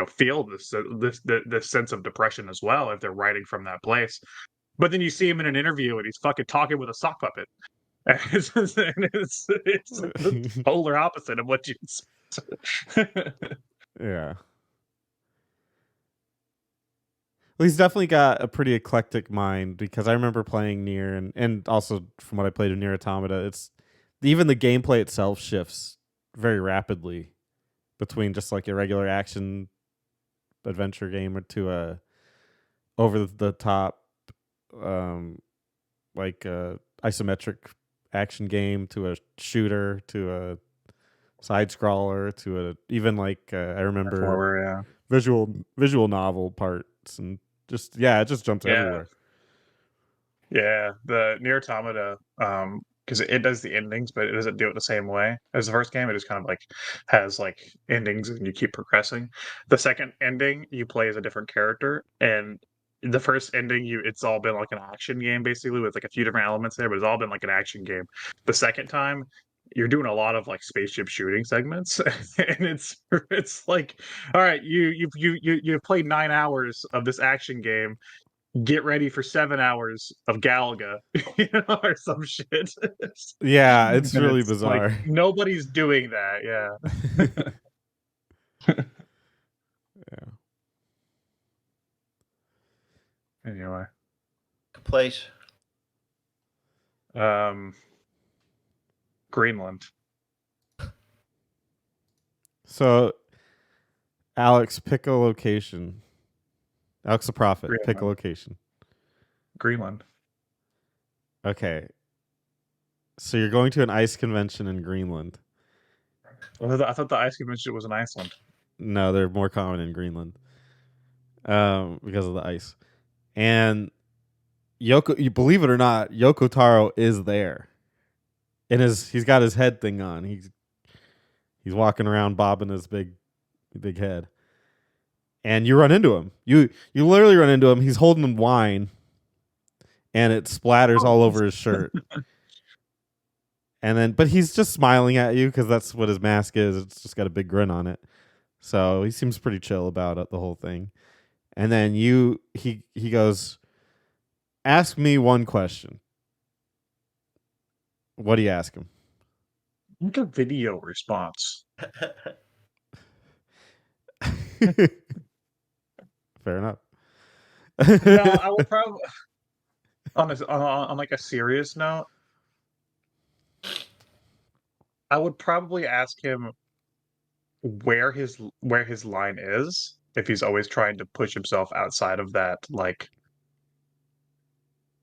feel this sense of depression as well if they're writing from that place. But then you see him in an interview and he's fucking talking with a sock puppet. It's the polar opposite of what you Yeah. Well, he's definitely got a pretty eclectic mind because I remember playing Nier and also from what I played in Nier Automata, it's even the gameplay itself shifts very rapidly between just like a regular action adventure game or to a over the top um like a isometric action game to a shooter to a side scroller to a even like I remember forward, visual novel parts and just it just jumps yeah. everywhere. Yeah, the Nier Automata, because it does the endings, but it doesn't do it the same way as the first game. It just kind of like has like endings and you keep progressing. The second ending, you play as a different character, and the first ending, it's all been like an action game basically with like a few different elements there, but it's all been like an action game. The second time, you're doing a lot of like spaceship shooting segments, and it's like, all right, you played 9 hours of this action game, get ready for 7 hours of Galaga, or some shit. Yeah, it's And really it's like bizarre. nobody's doing that. Yeah. Yeah. Anyway, Place. um, Greenland. So Alex, pick a location. Alex the Prophet, pick a Greenland. location. Greenland. Okay. So you're going to an ice convention in Greenland. I thought the ice convention was in Iceland. No, they're more common in Greenland. Because of the ice. And Yoko, you believe it or not, Yoko Taro is there. And he's got his head thing on. He's walking around bobbing his big head. And you run into him. You literally run into him. He's holding wine, and it splatters all over his shirt. And then, but he's just smiling at you because that's what his mask is. It's just got a big grin on it. So he seems pretty chill about it, the whole thing. And then he goes, ask me one question. What do you ask him? Make a video response. Fair enough. No, I will probably on like a serious note, I would probably ask him where his line is, if he's always trying to push himself outside of that, like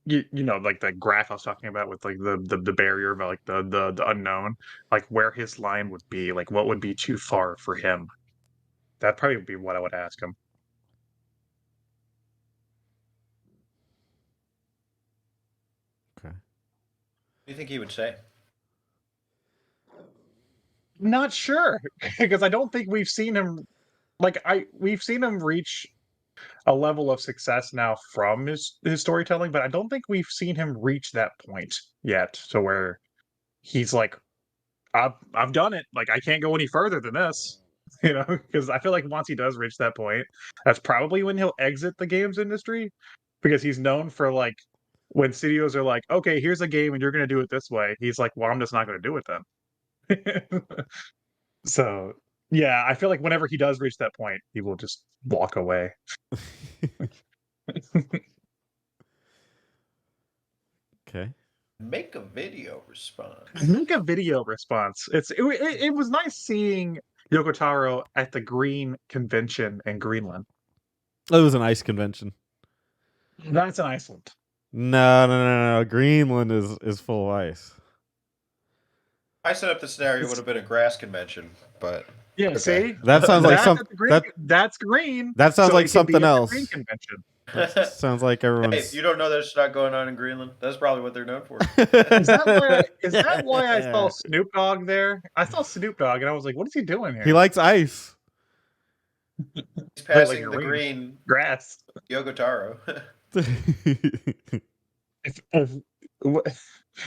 you know, like the graph I was talking about with like the barrier of like the unknown, like where his line would be, like what would be too far for him. That'd probably be what I would ask him. Okay. What do you think he would say? Not sure, because I don't think we've seen him we've seen him reach a level of success now from his storytelling, but I don't think we've seen him reach that point yet to where he's like, I've done it. Like I can't go any further than this. You know, because I feel like once he does reach that point, that's probably when he'll exit the games industry, because he's known for like when studios are like, okay, here's a game and you're gonna do it this way. He's like, well, I'm just not gonna do it then. So yeah, I feel like whenever he does reach that point, he will just walk away. Okay. Make a video response. Make a video response. It was nice seeing Yoko Taro at the Green Convention in Greenland. It was an ice convention. That's in Iceland. No. Greenland is full of ice. I set up the scenario would have been a grass convention, but Yeah, okay. see, That sounds like something. That's green. That sounds so like it can be something at the else. Green Convention. Sounds like Hey, everyone's. you don't know there's not going on in Greenland? That's probably what they're known for. Is that why I saw Snoop Dogg there? I saw Snoop Dogg and I was like, what is he doing here? He likes ice. He's passing like the green green grass. Yoko Taro.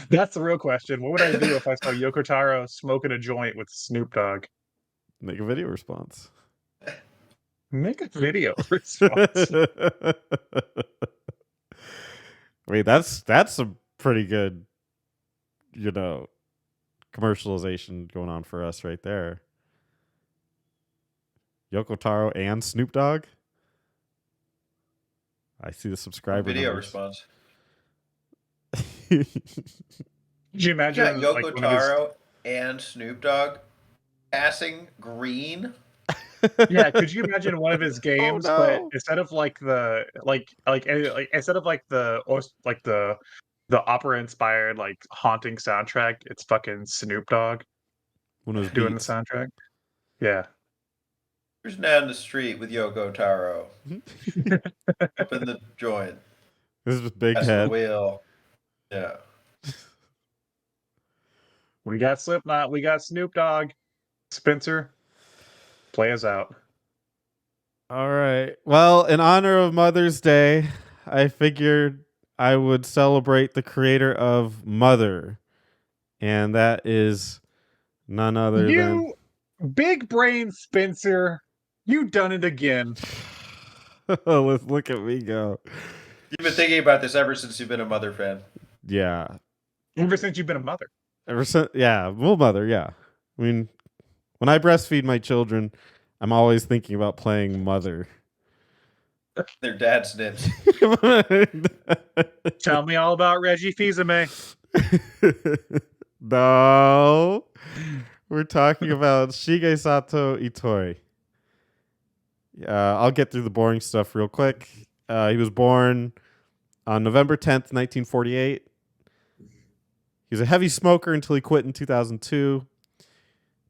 That's the real question. What would I do if I saw Yoko Taro smoking a joint with Snoop Dogg? Make a video response. Make a video response. Wait, that's a pretty good, commercialization going on for us right there. Yoko Taro and Snoop Dogg. I see the subscriber Video numbers. response. Could you imagine Yeah, Yoko like, one of his- Taro and Snoop Dogg passing green. Yeah, could you imagine one of his games, no. but instead of like the instead of like the opera inspired like haunting soundtrack, it's fucking Snoop Dogg One of those doing beats. the soundtrack. Yeah. Who's down the street with Yoko Taro? Up in the joint. This is big That's the head. wheel. Yeah. We got Slipknot, we got Snoop Dogg. Spencer, play us out. All right. Well, in honor of Mother's Day, I figured I would celebrate the creator of Mother. And that is none other than. You big brain Spencer, you done it again. Let's look at me go. You've been thinking about this ever since you've been a Mother fan. Yeah. Ever since you've been a mother. Ever since, yeah. Well, Mother, yeah. I mean, when I breastfeed my children, I'm always thinking about playing Mother. Their dad's nibs. Tell me all about Reggie Fils-Aimé. No. We're talking about Shigesato Itoi. I'll get through the boring stuff real quick. He was born on November 10th, 1948. He was a heavy smoker until he quit in 2002.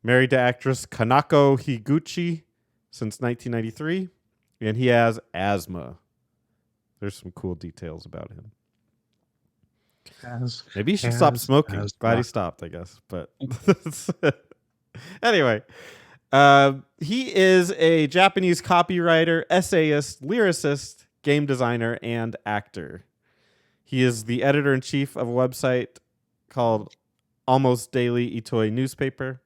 Married to actress Kanako Higuchi since 1993. And he has asthma. There's some cool details about him. As, Maybe he should stop smoking. Glad he rock. stopped, I guess. But anyway, he is a Japanese copywriter, essayist, lyricist, game designer, and actor. He is the editor-in-chief of a website called Almost Daily Itoi newspaper.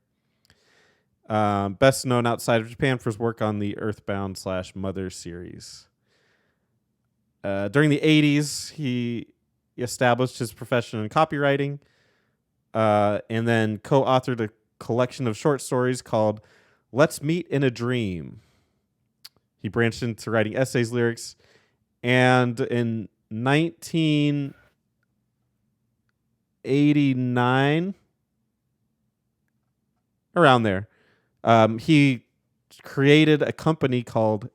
Best known outside of Japan for his work on the Earthbound/Mother series. During the 80s, he established his profession in copywriting and then co-authored a collection of short stories called Let's Meet in a Dream. He branched into writing essays, lyrics, and in 1989, around there, he created a company called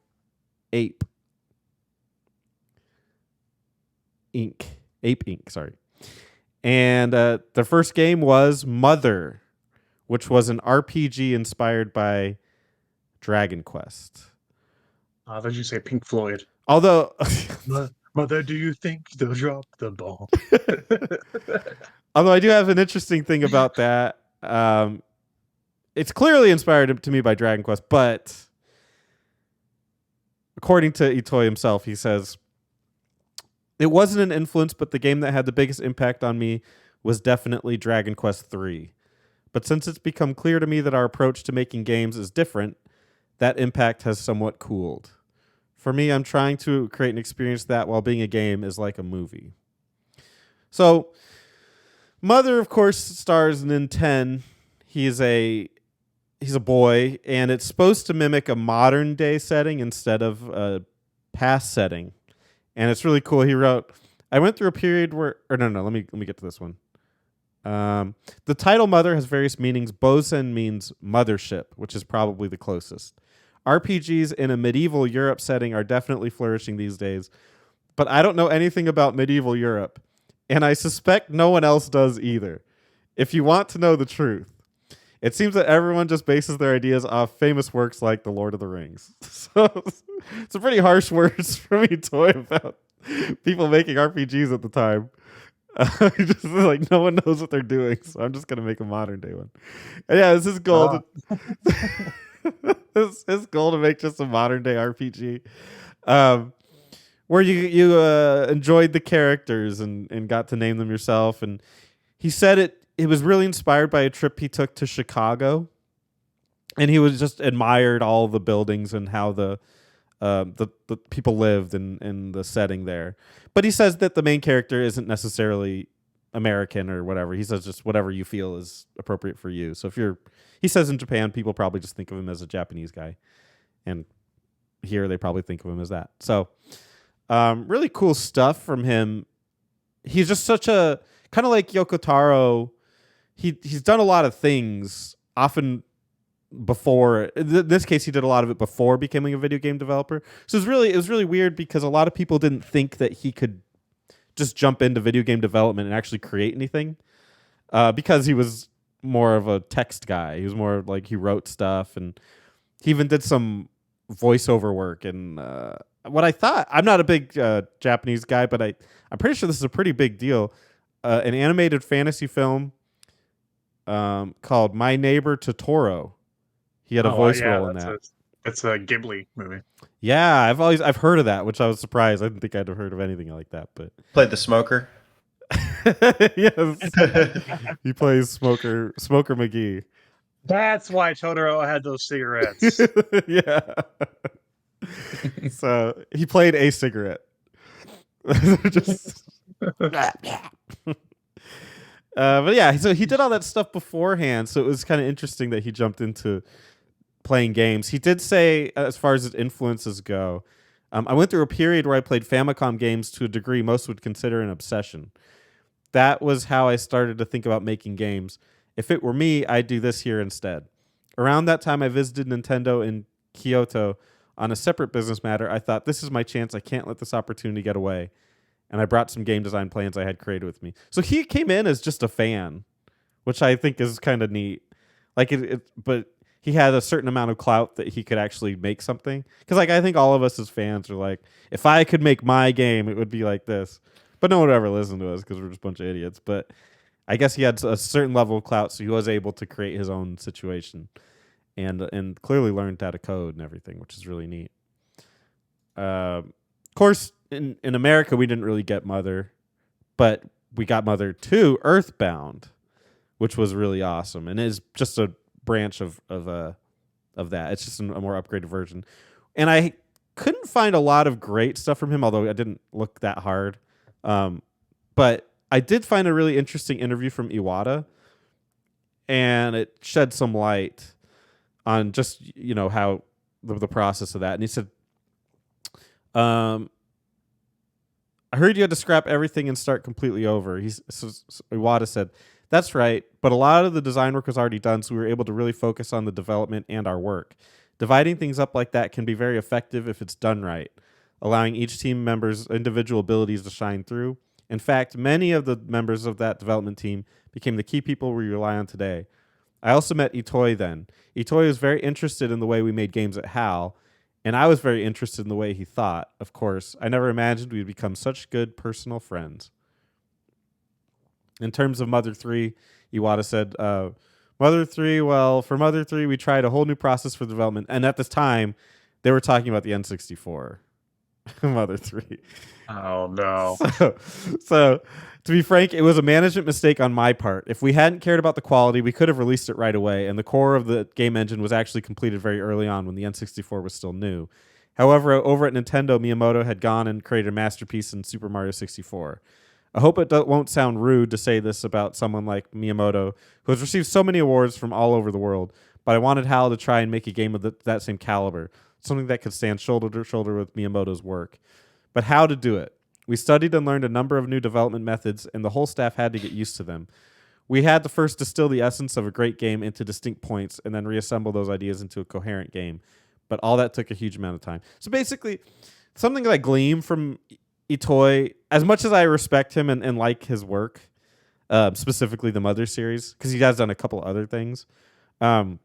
Ape Inc. Sorry. And the first game was Mother, which was an RPG inspired by Dragon Quest. I thought you say Pink Floyd. Although, Mother, do you think they'll drop the ball? I do have an interesting thing about that. It's clearly inspired to me by Dragon Quest, but according to Itoi himself, he says, it wasn't an influence, but the game that had the biggest impact on me was definitely Dragon Quest III. But since it's become clear to me that our approach to making games is different, that impact has somewhat cooled. For me, I'm trying to create an experience that, while being a game, is like a movie. So, Mother, of course, stars Nin 10. He's a boy, and it's supposed to mimic a modern day setting instead of a past setting. And it's really cool. He wrote, I went through a period where, or no, let me get to this one. The title Mother has various meanings. Bozen means mothership, which is probably the closest. RPGs in a medieval Europe setting are definitely flourishing these days, but I don't know anything about medieval Europe, and I suspect no one else does either. If you want to know the truth, it seems that everyone just bases their ideas off famous works like The Lord of the Rings. So it's a pretty harsh words from Itoi about people making RPGs at the time. Just like no one knows what they're doing, so I'm just gonna make a modern day one. And yeah, it's his goal. His goal to make just a modern day RPG, where you enjoyed the characters and got to name them yourself. And he said it was really inspired by a trip he took to Chicago, and he was just admired all the buildings and how the people lived in the setting there. But he says that the main character isn't necessarily American or whatever. He says just whatever you feel is appropriate for you. So he says in Japan, people probably just think of him as a Japanese guy, and here they probably think of him as that. So really cool stuff from him. He's just such a kind of like Yoko Taro. He's done a lot of things often before. In this case, he did a lot of it before becoming a video game developer. So it was really weird because a lot of people didn't think that he could just jump into video game development and actually create anything, because he was more of a text guy. He was more like he wrote stuff, and he even did some voiceover work. And what I thought, I'm not a big Japanese guy, but I'm pretty sure this is a pretty big deal. An animated fantasy film called My Neighbor Totoro. He had a voice role in that. It's a Ghibli movie. Yeah, I've heard of that, which I was surprised. I didn't think I'd have heard of anything like that. But Played the smoker. Yes, he plays Smoker McGee. That's why Totoro had those cigarettes. Yeah. So he played a cigarette. Just. But yeah, so he did all that stuff beforehand, so it was kind of interesting that he jumped into playing games. He did say, as far as his influences go, I went through a period where I played Famicom games to a degree most would consider an obsession. That was how I started to think about making games. If it were me, I'd do this here instead. Around that time, I visited Nintendo in Kyoto on a separate business matter. I thought, this is my chance. I can't let this opportunity get away. And I brought some game design plans I had created with me. So he came in as just a fan, which I think is kind of neat. Like but he had a certain amount of clout that he could actually make something. Because like I think all of us as fans are like, if I could make my game, it would be like this. But no one would ever listen to us because we're just a bunch of idiots. But I guess he had a certain level of clout, so he was able to create his own situation, and clearly learned how to code and everything, which is really neat. Of course, in America, we didn't really get Mother, but we got Mother 2 Earthbound, which was really awesome, and is just a branch of that. It's just a more upgraded version, and I couldn't find a lot of great stuff from him, although I didn't look that hard. But I did find a really interesting interview from Iwata, and it shed some light on just how the process of that. And he said, I heard you had to scrap everything and start completely over. Iwata said, that's right, but a lot of the design work was already done, so we were able to really focus on the development and our work. Dividing things up like that can be very effective if it's done right, allowing each team member's individual abilities to shine through. In fact, many of the members of that development team became the key people we rely on today. I also met Itoi then. Itoi was very interested in the way we made games at HAL, and I was very interested in the way he thought. Of course, I never imagined we'd become such good personal friends. In terms of Mother 3, Iwata said, Mother 3, well, for Mother 3, we tried a whole new process for development, and at this time, they were talking about the N64. Mother 3. Oh no. So, to be frank, it was a management mistake on my part. If we hadn't cared about the quality, we could have released it right away, and the core of the game engine was actually completed very early on when the N64 was still new. However, over at Nintendo, Miyamoto had gone and created a masterpiece in Super Mario 64. I hope it won't sound rude to say this about someone like Miyamoto, who has received so many awards from all over the world, but I wanted HAL to try and make a game of that same caliber, something that could stand shoulder to shoulder with Miyamoto's work. But how to do it? We studied and learned a number of new development methods, and the whole staff had to get used to them. We had to first distill the essence of a great game into distinct points and then reassemble those ideas into a coherent game. But all that took a huge amount of time. So basically, something that I glean from Itoi, as much as I respect him and like his work, specifically the Mother series, because he has done a couple other things, I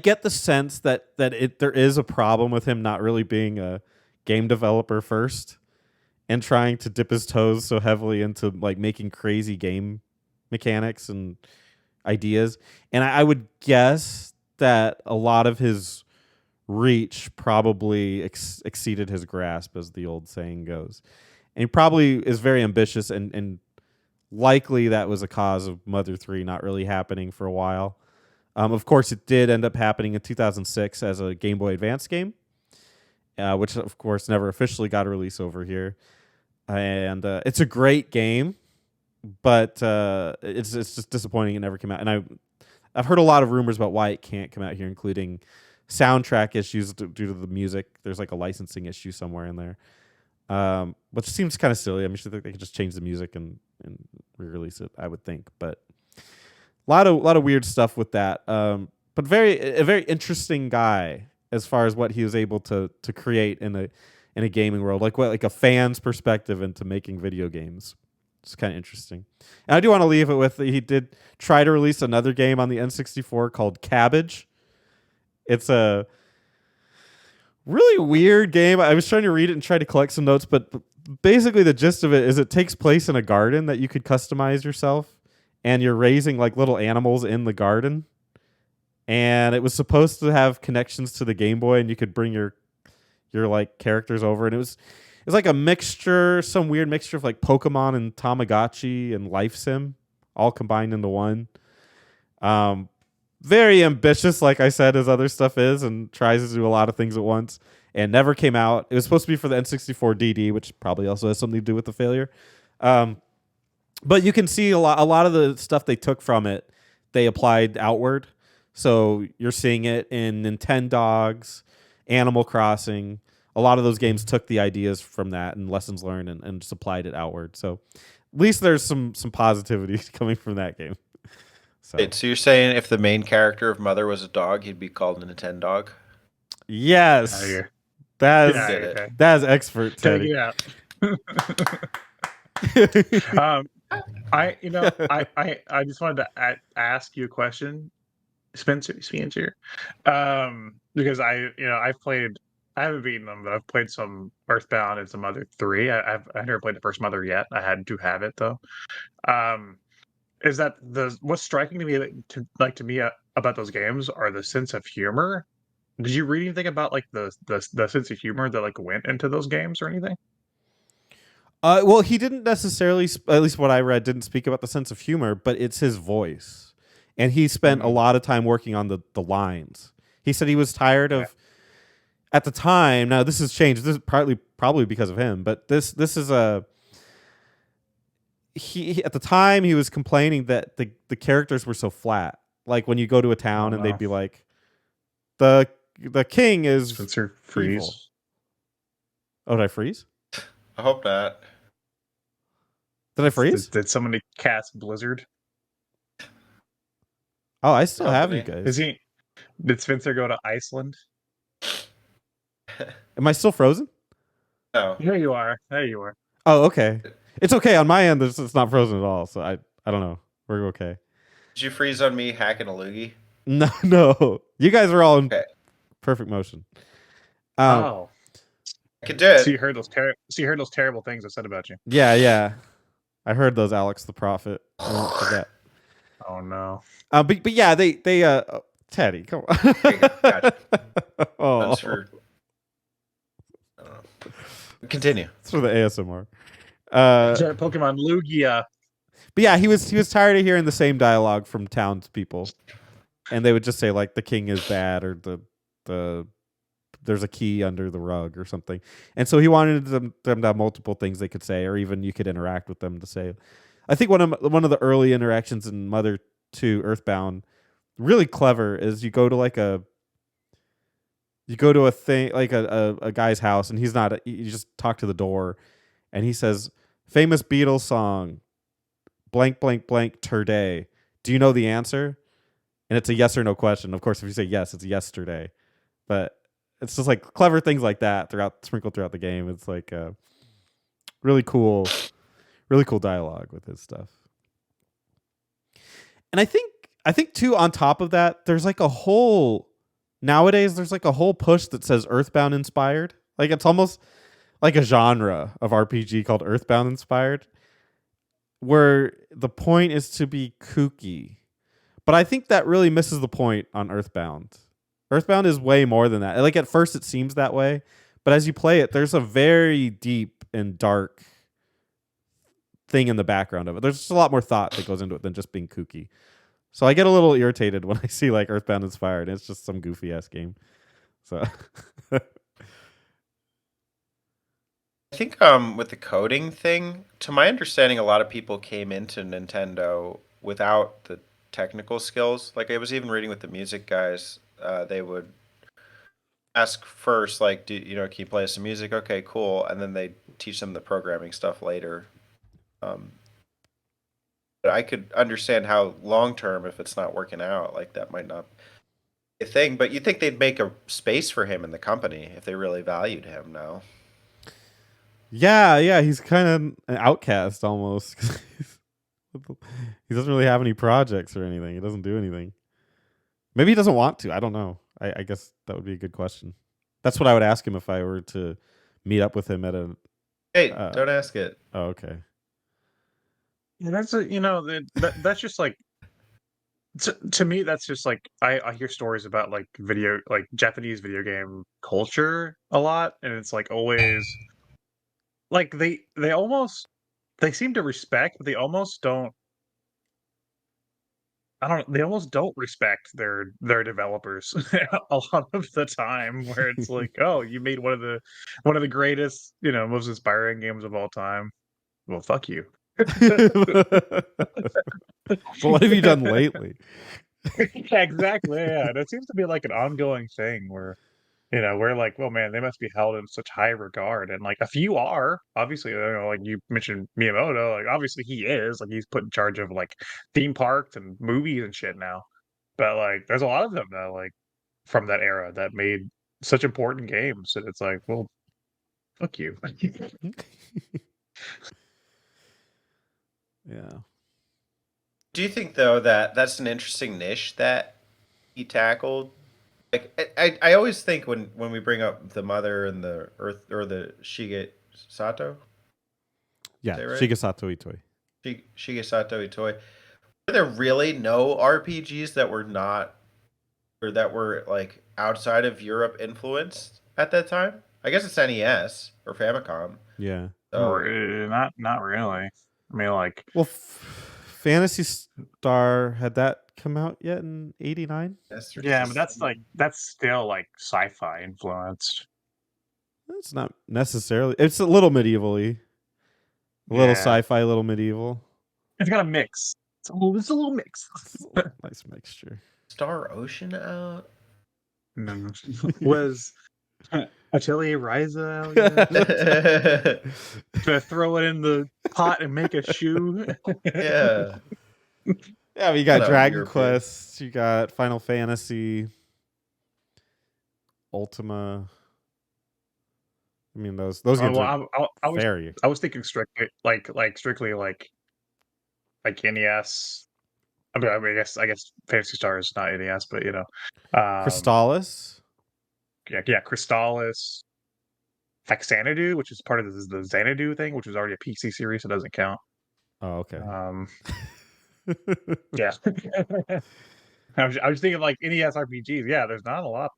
get the sense that there is a problem with him not really being a game developer first and trying to dip his toes so heavily into like making crazy game mechanics and ideas. And I would guess that a lot of his reach probably exceeded his grasp, as the old saying goes. And he probably is very ambitious, and likely that was a cause of Mother 3 not really happening for a while. Of course, it did end up happening in 2006 as a Game Boy Advance game, which, of course, never officially got a release over here. And it's a great game, but it's just disappointing it never came out. And I've heard a lot of rumors about why it can't come out here, including soundtrack issues due to the music. There's like a licensing issue somewhere in there, which seems kind of silly. I mean, I think they could just change the music and re-release it, I would think. But a lot of weird stuff with that. But a very interesting guy as far as what he was able to create in a gaming world, like a fan's perspective into making video games. It's kind of interesting. And I do want to leave it with, he did try to release another game on the N64 called Cabbage. It's a really weird game. I was trying to read it and try to collect some notes, but basically the gist of it is it takes place in a garden that you could customize yourself, and you're raising like little animals in the garden. And it was supposed to have connections to the Game Boy, and you could bring your like characters over, and it was like a mixture, some weird mixture of like Pokémon and Tamagotchi and Life Sim all combined into one. Very ambitious, like I said, as other stuff is, and tries to do a lot of things at once, and never came out. It was supposed to be for the N64 DD, which probably also has something to do with the failure. But you can see a lot of the stuff they took from it, they applied outward. So you're seeing it in Nintendogs, Animal Crossing. A lot of those games took the ideas from that and lessons learned and just applied it outward. So at least there's some positivity coming from that game. So you're saying if the main character of Mother was a dog, he'd be called a Nintendog? Yes. That is expert, Teddy. Take it out. I just wanted to ask you a question. Spencer. Because I haven't beaten them, but I've played some Earthbound and some other three. I never played the first Mother yet. I had to have it though. Um, is that what's striking to me about those games are the sense of humor. Did you read anything about like the sense of humor that like went into those games or anything? Well, he didn't necessarily, at least what I read, didn't speak about the sense of humor, but it's his voice, and he spent a lot of time working on the lines. He said he was tired of, at the time. Now this has changed. This is probably because of him, but this is he at the time he was complaining that the characters were so flat. Like when you go to a town and they'd be like, the king is Spencer freeze. evil. Oh, did I freeze? I hope not. Did I freeze? Did somebody cast Blizzard? Oh, I still have you Company. guys. Did Spencer go to Iceland? Am I still frozen? No. There you are. Oh, okay. It's okay on my end. It's not frozen at all. So I don't know. We're okay. Did you freeze on me hacking a loogie? No. You guys are all in perfect motion. Oh, I could do it. so you heard those terrible things I said about you. Yeah. I heard those, Alex the Prophet. I won't forget. Oh no. But yeah, they Teddy, come on. Gotcha. Oh, That's for... I don't know. Continue. it's for the ASMR. Pokemon Lugia. But yeah, he was tired of hearing the same dialogue from townspeople, and they would just say like the king is bad or the there's a key under the rug or something. And so he wanted them to have multiple things they could say, or even you could interact with them to say. I think one of the early interactions in Mother 2 Earthbound, really clever, is you go to a thing like a guy's house, and you just talk to the door, and he says, famous Beatles song, blank blank blank today. Do you know the answer? And it's a yes or no question. Of course, if you say yes, it's yesterday. But it's just like clever things like that sprinkled throughout the game. It's like really cool dialogue with his stuff. And I think too, on top of that, there's like a whole push that says Earthbound inspired. Like it's almost like a genre of RPG called Earthbound inspired, where the point is to be kooky. But I think that really misses the point on Earthbound. Earthbound is way more than that. Like at first it seems that way, but as you play it, there's a very deep and dark thing in the background of it. There's just a lot more thought that goes into it than just being kooky. So I get a little irritated when I see like Earthbound inspired. It's just some goofy ass game. So I think with the coding thing, to my understanding, a lot of people came into Nintendo without the technical skills. Like I was even reading with the music guys, they would ask first, like, can you play us some music? Okay, cool. And then they teach them the programming stuff later. But I could understand how long term, if it's not working out, like that might not be a thing. But you think they'd make a space for him in the company if they really valued him? No. yeah, he's kind of an outcast almost. He doesn't really have any projects or anything. He doesn't do anything. Maybe he doesn't want to. I don't know. I guess that would be a good question. That's what I would ask him if I were to meet up with him at a... Hey, don't ask it. Oh, okay. Yeah, that's just like to me. That's just like I hear stories about like Japanese video game culture a lot, and it's like always like they seem to respect, but they almost don't. I don't. They almost don't respect their developers a lot of the time. Where it's like, oh, you made one of the greatest, most inspiring games of all time. Well, fuck you. But what have you done lately? Yeah, exactly. Yeah, that seems to be like an ongoing thing where, we're like, well, man, they must be held in such high regard, and like a few are obviously, like you mentioned Miyamoto, like obviously he is like he's put in charge of like theme parks and movies and shit now, but like there's a lot of them that like from that era that made such important games, and it's like, well, fuck you. Yeah. Do you think though that that's an interesting niche that he tackled. Like I always think when we bring up the mother and the earth or the Shige Sato, Yeah, say it right? Shigesato Itoi. Shigesato Itoi. Were there really no RPGs that were not or that were like outside of Europe influenced at that time? I guess it's NES or Famicom. Yeah. So Not really. I mean, like, Well, Fantasy Star, had that come out yet in '89? that's yeah, but that's still like sci-fi influenced. It's not necessarily. It's a little medievally. A little sci-fi, a little medieval. It's got a mix. It's a little mix. It's a nice mixture. Star Ocean out. No. Was Atelier Ryza out yet? To throw it in the pot and make a shoe? Yeah. Yeah, but you got No, Dragon European. Quest, you got Final Fantasy, Ultima. I mean, those games are very. I was thinking strictly strictly like NES. I mean, I guess Fantasy Star is not NES, but Crystallis. yeah, Crystallis, Xanadu, which is part of the Xanadu thing, which was already a PC series, so it doesn't count. Oh, okay. Yeah. I was thinking like NES RPGs. Yeah, there's not a lot.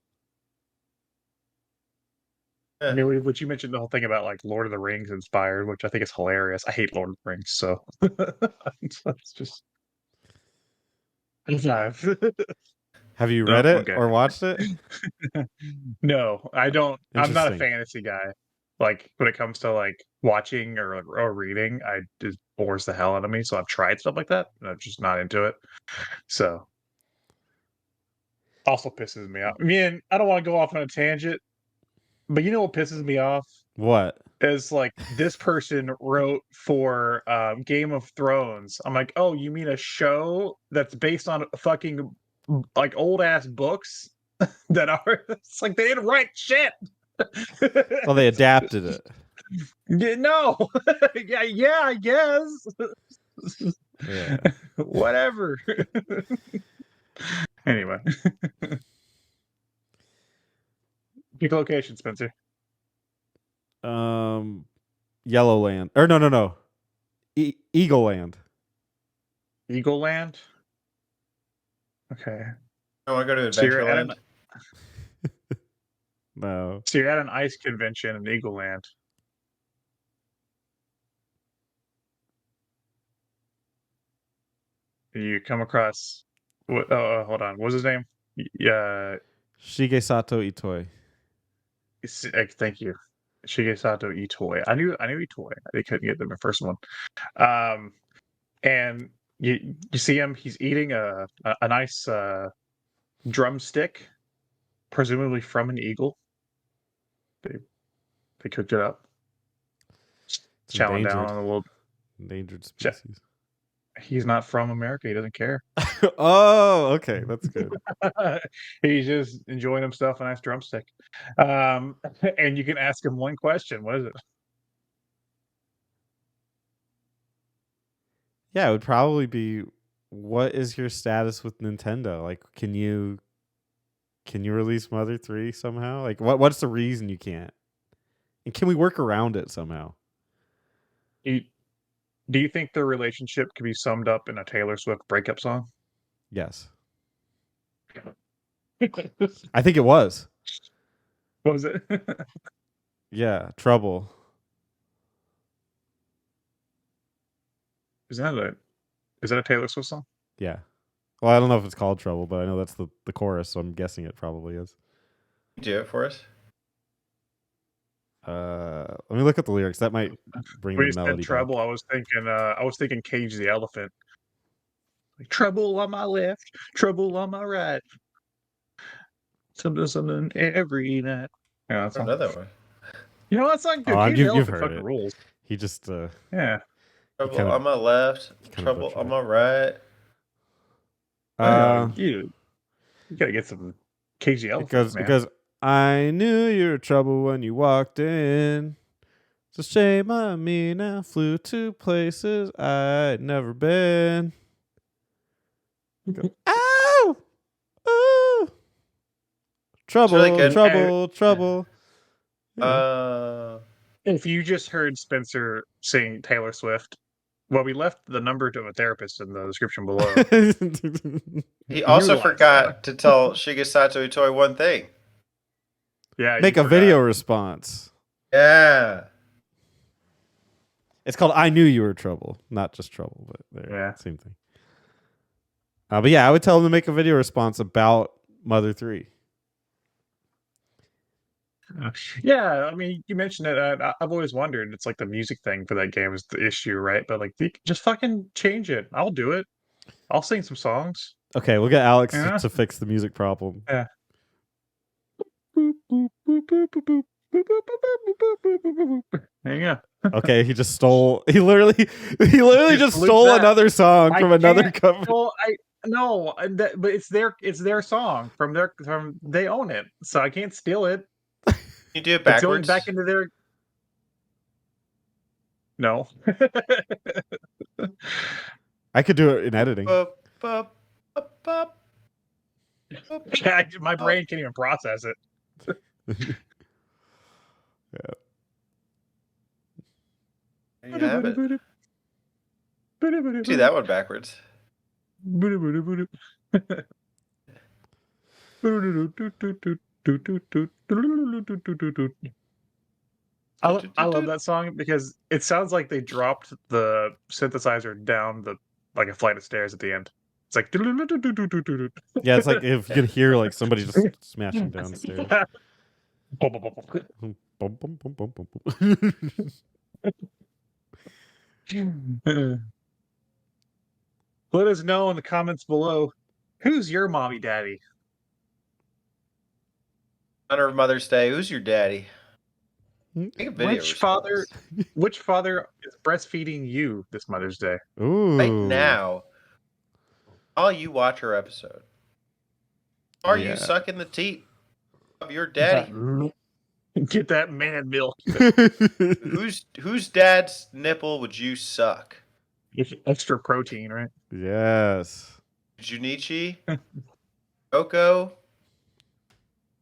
I mean, which you mentioned the whole thing about like Lord of the Rings inspired, which I think is hilarious. I hate Lord of the Rings, so it's just. Have you read it Okay. or watched it? No, I don't. I'm not a Interesting. fantasy guy. Like when it comes to like watching or reading, I just bores the hell out of me. So I've tried stuff like that, and I'm just not into it. So also pisses me off. I mean, I don't want to go off on a tangent, but you know what pisses me off What? is like this person wrote for Game of Thrones. I'm like, oh, you mean a show that's based on fucking like old ass books that are? It's like they didn't write shit. Well, they adapted it. Yeah, no. yeah, I guess. Yeah. Whatever. Anyway. Pick a location, Spencer. Yellowland. Or no. Eagle Land. Eagle Land. Okay. I want to go to So you're Adventureland. No. So you're at an ice convention in Eagle Land. You come across. Hold on. What was his name? Yeah. Shigesato Itoi. Thank you, Shigesato Itoi. I knew Itoi. They couldn't get them the first one. And you see him. He's eating a nice drumstick, presumably from an eagle. They cooked it up. It's Chowing endangered. down on a little. Endangered species. He's not from America. He doesn't care. Oh, okay. That's good. He's just enjoying himself a nice drumstick. And you can ask him one question. What is it? Yeah, it would probably be, what is your status with Nintendo? Like, can you release Mother 3 somehow? Like, what's the reason you can't? And can we work around it somehow? Do you think their relationship could be summed up in a Taylor Swift breakup song? Yes. I think it was. What was it? Yeah, Trouble. Is that a Taylor Swift song? Yeah. Well, I don't know if it's called Trouble, but I know that's the chorus, so I'm guessing it probably is. Do it for us. Let me look at the lyrics. That might bring When the you said melody Trouble, back. I was thinking Cage the Elephant. Like, trouble on my left, trouble on my right. Something every night. Yeah, that's I know that one. You know that song? Dude, Oh, Cage the you've Elephant heard fucking it. rules. He just Yeah. Trouble kinda- on my left, kinda trouble butchered on it. my right. You gotta get some Cage the Elephant, man. It goes, I knew you were trouble when you walked in. It's a shame on me now. Flew to places I'd never been. Go, ow! Ooh! Trouble, really good. trouble. If you just heard Spencer sing Taylor Swift, well, we left the number to a therapist in the description below. He also Utilize forgot to tell Shigesato Itoi one thing. Yeah, Make you a forgot. video response. Yeah. It's called I Knew You Were Trouble. Not just trouble, but Yeah. same thing. But yeah, I would tell him to make a video response about Mother 3. Yeah, I mean, you mentioned it. I've always wondered. It's like the music thing for that game is the issue, right? But like, just fucking change it. I'll do it. I'll sing some songs. Okay, we'll get Alex Yeah. to fix the music problem. Yeah. There you go. Okay, he literally just stole that. another song from another company. But it's their song from they own it, so I can't steal it. You do it It's going backwards. back into their. No. I could do it in editing. Bup, bup, bup, bup, bup. My brain can't even process it. Yeah. There you have it. Do that one backwards. I love that song because it sounds like they dropped the synthesizer down like a flight of stairs at the end. It's like Yeah, it's like if you could hear like somebody just smashing downstairs. Bum, bum, bum, bum, bum, bum. Let us know in the comments below, who's your mommy daddy? Honor of Mother's Day. Who's your daddy? Make a video Which response. father is breastfeeding you this Mother's Day? Ooh. Right now, while you watch her episode, are Yeah. you sucking the teat of your daddy? Get that man milk. Whose dad's nipple would you suck? Extra protein, right? Yes. Junichi, Yoko,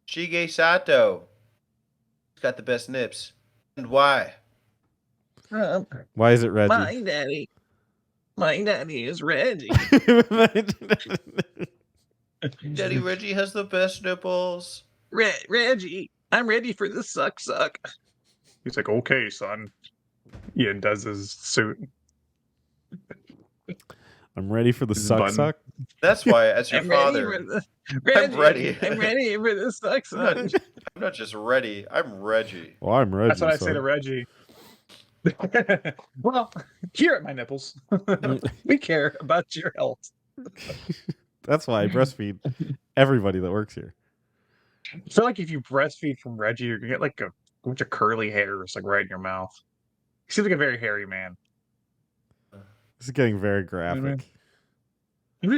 Shige Who's got the best nips? And why? Why is it Reggie? My daddy is Reggie. Daddy Reggie has the best nipples. Reggie, I'm ready for the suck. He's like, okay, son. Ian does his suit. I'm ready for the His suck button. suck. That's why, as your father, Reggie, I'm ready. I'm ready for the suck. I'm not just ready. I'm Reggie. Well, I'm Reggie. That's what I say to Reggie. Well, here at my nipples, we care about your health. That's why I breastfeed everybody that works here. I feel like if you breastfeed from Reggie, you're gonna get like a bunch of curly hairs like right in your mouth. He seems like a very hairy man. This is getting very graphic. I'm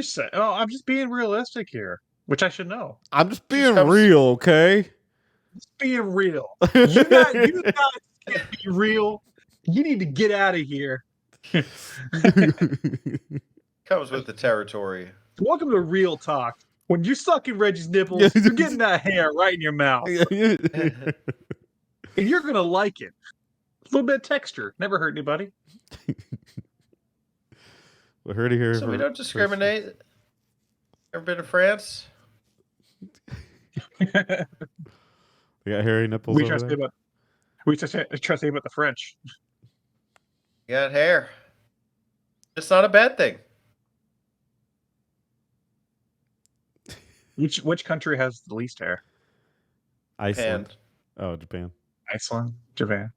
just being realistic here, which I should know. I'm just being comes- real, okay? Just being real. You guys can't be real. You need to get out of here. Comes with the territory. Welcome to Real Talk. When you're sucking Reggie's nipples, you're getting that hair right in your mouth. And you're going to like it. A little bit of texture. Never hurt anybody. We're here to hear. So we don't discriminate. Ever been to France? We got hairy nipples. We over try to there? say about the French. You got hair. It's not a bad thing. Which country has the least hair? Iceland. And Oh, Japan. Iceland, Japan.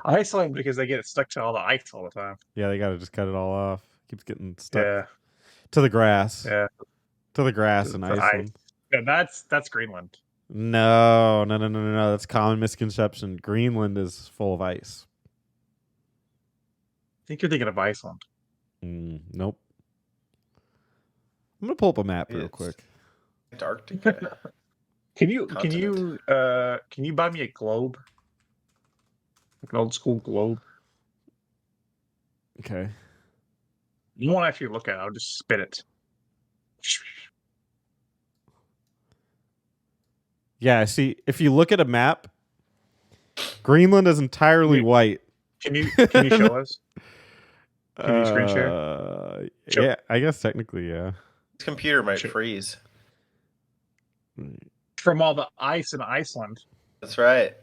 Iceland because they get it stuck to all the ice all the time. Yeah, they gotta just cut it all off. Keeps getting stuck Yeah, to the grass. yeah. To the grass in To the Iceland. Yeah, that's Greenland. No. That's a common misconception. Greenland is full of ice. I think you're thinking of Iceland. Nope. I'm gonna pull up a map real It's- quick. Antarctica. Can you buy me a globe? Like an old school globe. Okay. You won't actually look at it, I'll just spit it. Yeah, see, if you look at a map, Greenland is entirely white. Can you show us? Can you screen share? Yeah, I guess technically, yeah. This computer might Sure. freeze. From all the ice in Iceland. That's right.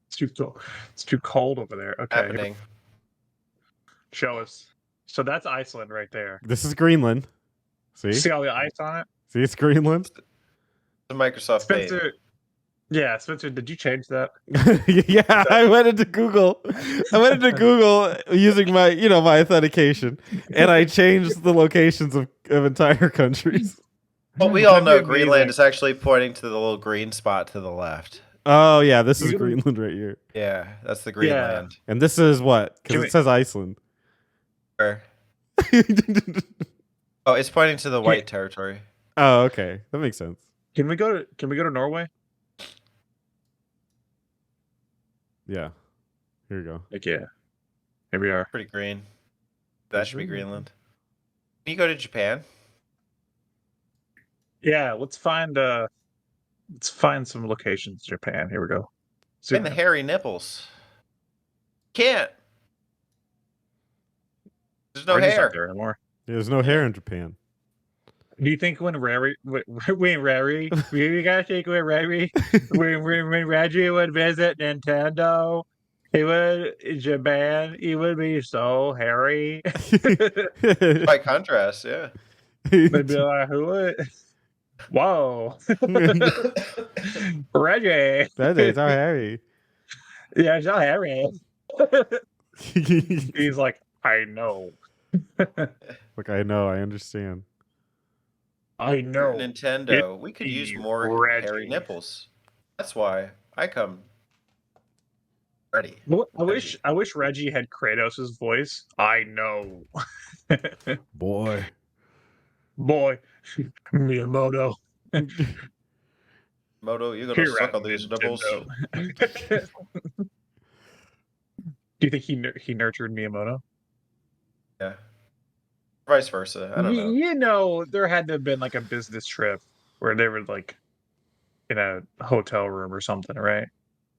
It's too cold. It's too cold over there. Okay, Happening. show us. So that's Iceland right there. This is Greenland. See? See all the ice on it? See, it's Greenland. The Microsoft Paint. Spencer. Yeah, Spencer, did you change that? Yeah, I went into Google. I went into Google using my, my authentication, and I changed the locations of entire countries. Well, we all That'd be know amazing. Greenland is actually pointing to the little green spot to the left. Oh yeah, this is Greenland right here, Yeah, that's the Greenland. and this is what? Because it says Iceland. Where? Oh, it's pointing to the white territory. Oh, okay, that makes sense. Can we go to Norway? Yeah, here we go. Like, yeah. Here we are. Pretty green. That should be Greenland. Can you go to Japan? Yeah, let's find some locations in Japan. Here we go. And the hairy nipples. Can't. There's no Reggie's hair. not there anymore. There's no hair in Japan. Do you think when Reggie would visit Nintendo, he would Japan, he would be so hairy. By contrast, yeah. They'd be like, who would? Whoa. Reggie. That is so hairy. Yeah, so hairy. He's like, I know. Look, I know, I understand. I know. Nintendo, we could use more Reggie. hairy nipples. That's why I come ready. I wish Reggie had Kratos' voice. I know. Boy. Boy. Miyamoto. Moto, you're gonna Here suck at on these nipples. Nintendo. Do you think he nurtured Miyamoto? Yeah. Vice versa. I don't know. You know, there had to have been like a business trip where they were like in a hotel room or something, right? I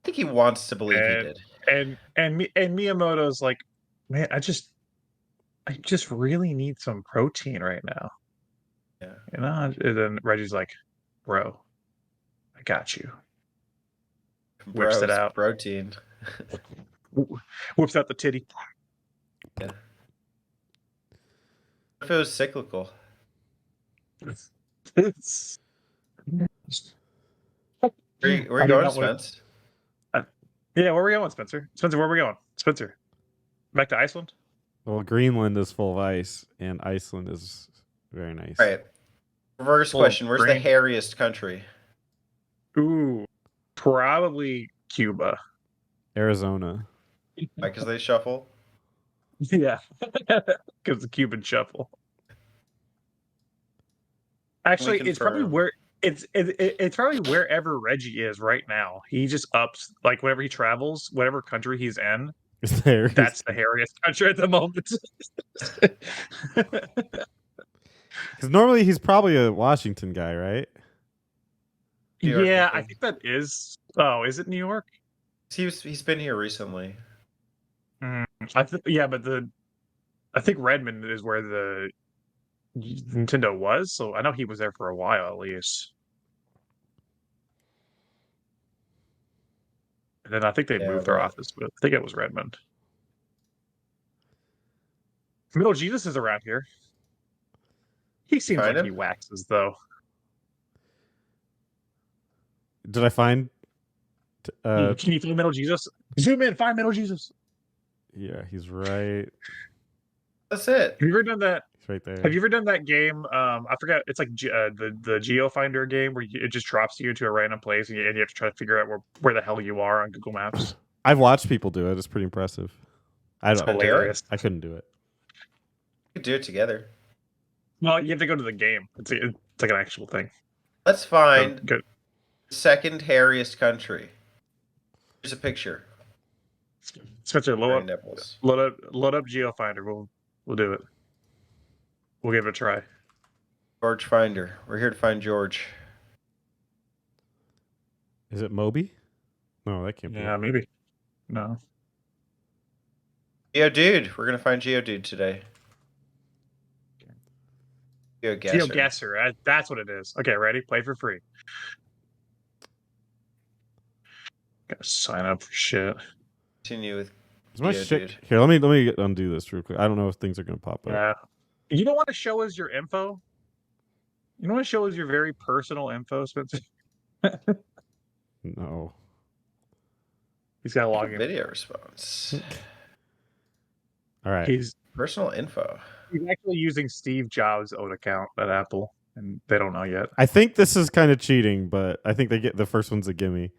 think he wants to believe he did. And Miyamoto's like, man, I just really need some protein right now. Yeah. You know, and then Reggie's like, bro, I got you. Whips it out. Protein. Whips out the titty. Yeah. If it was cyclical. It's... Where you going, Spence? Yeah, where are we going, Spencer? Spencer, where are we going? Spencer, back to Iceland? Well, Greenland is full of ice, and Iceland is very nice. All right. Reverse question. Where's the hairiest country? Ooh, probably Cuba. Arizona. Why? Because they shuffle? Yeah, because the Cuban shuffle. Actually, it's probably where it's probably wherever Reggie is right now. He just ups like whenever he travels, whatever country he's in. It's there. That's the hairiest country at the moment. Because normally he's probably a Washington guy, right? Yeah, I think that is. Oh, is it New York? He's been here recently. Yeah, but I think Redmond is where the Nintendo was, so I know he was there for a while at least. And then I think they moved their office, but I think it was Redmond. Middle Jesus is around here. He seems like he waxes, though. Did I find? Can you find Middle Jesus? Zoom in, find Middle Jesus. Yeah, he's right. That's it. Have you ever done that? He's right there. Have you ever done that game? I forgot. It's like the GeoFinder game where it just drops you to a random place and you have to try to figure out where the hell you are on Google Maps. I've watched people do it. It's pretty impressive. It's hilarious. I couldn't do it. We could do it together. Well, you have to go to the game. It's like an actual thing. Let's find the second hairiest country. Here's a picture. Spencer, load up GeoFinder. We'll do it. We'll give it a try. George Finder. We're here to find George. Is it Moby? No, that can't be. Yeah, maybe. No. Geodude. We're gonna find Geodude today. GeoGuessr. GeoGuessr. That's what it is. Okay, ready? Play for free. Gotta sign up for shit. Continue with Is my Geodude. shit here? Let me undo this real quick. I don't know if things are gonna pop up. Yeah. You don't want to show us your info? You don't want to show us your very personal info, Spencer? No. He's got to log in. Video response. All right. He's Personal info. actually using Steve Jobs' own account at Apple, and they don't know yet. I think this is kind of cheating, but I think they get the first one's a gimme.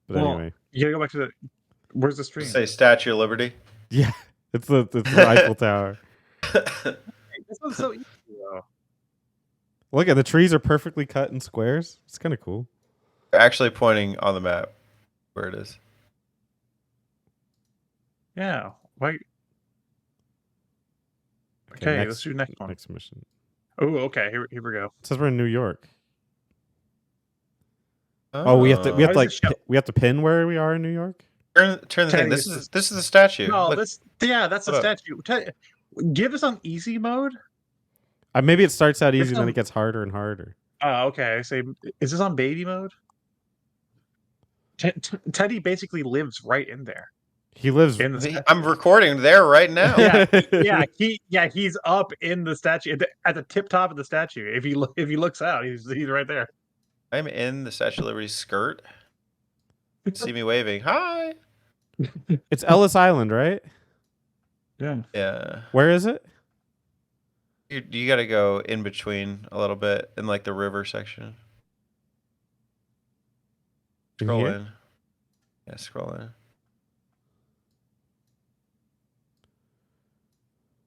But Well, anyway, you gotta go back to the. Where's the stream? Say Statue of Liberty. yeah, it's the Eiffel Tower. This one's so easy, though. Look at the trees are perfectly cut in squares. It's kind of cool. They're actually pointing on the map where it is. Yeah. Why? Okay, let's do next one. Next mission. Oh, okay. Here we go. It says we're in New York. Oh, we have to How does it show? we have to pin where we are in New York. turn the thing. Teddy, This is the statue. No, Look, that's the Hold up. statue. Give us on easy mode. Maybe it starts out easy, It's then on- it gets harder and harder. Oh, okay. Say, is this on baby mode? Teddy basically lives right in there. He lives. In the statue. I'm recording there right now. Yeah, he's up in the statue at the tip top of the statue. If he looks out, he's right there. I'm in the Statue of Liberty skirt. See me waving. Hi. It's Ellis Island, right? Yeah. Yeah. Where is it? You got to go in between a little bit in like the river section. In Scroll here? in. Yeah, scroll in.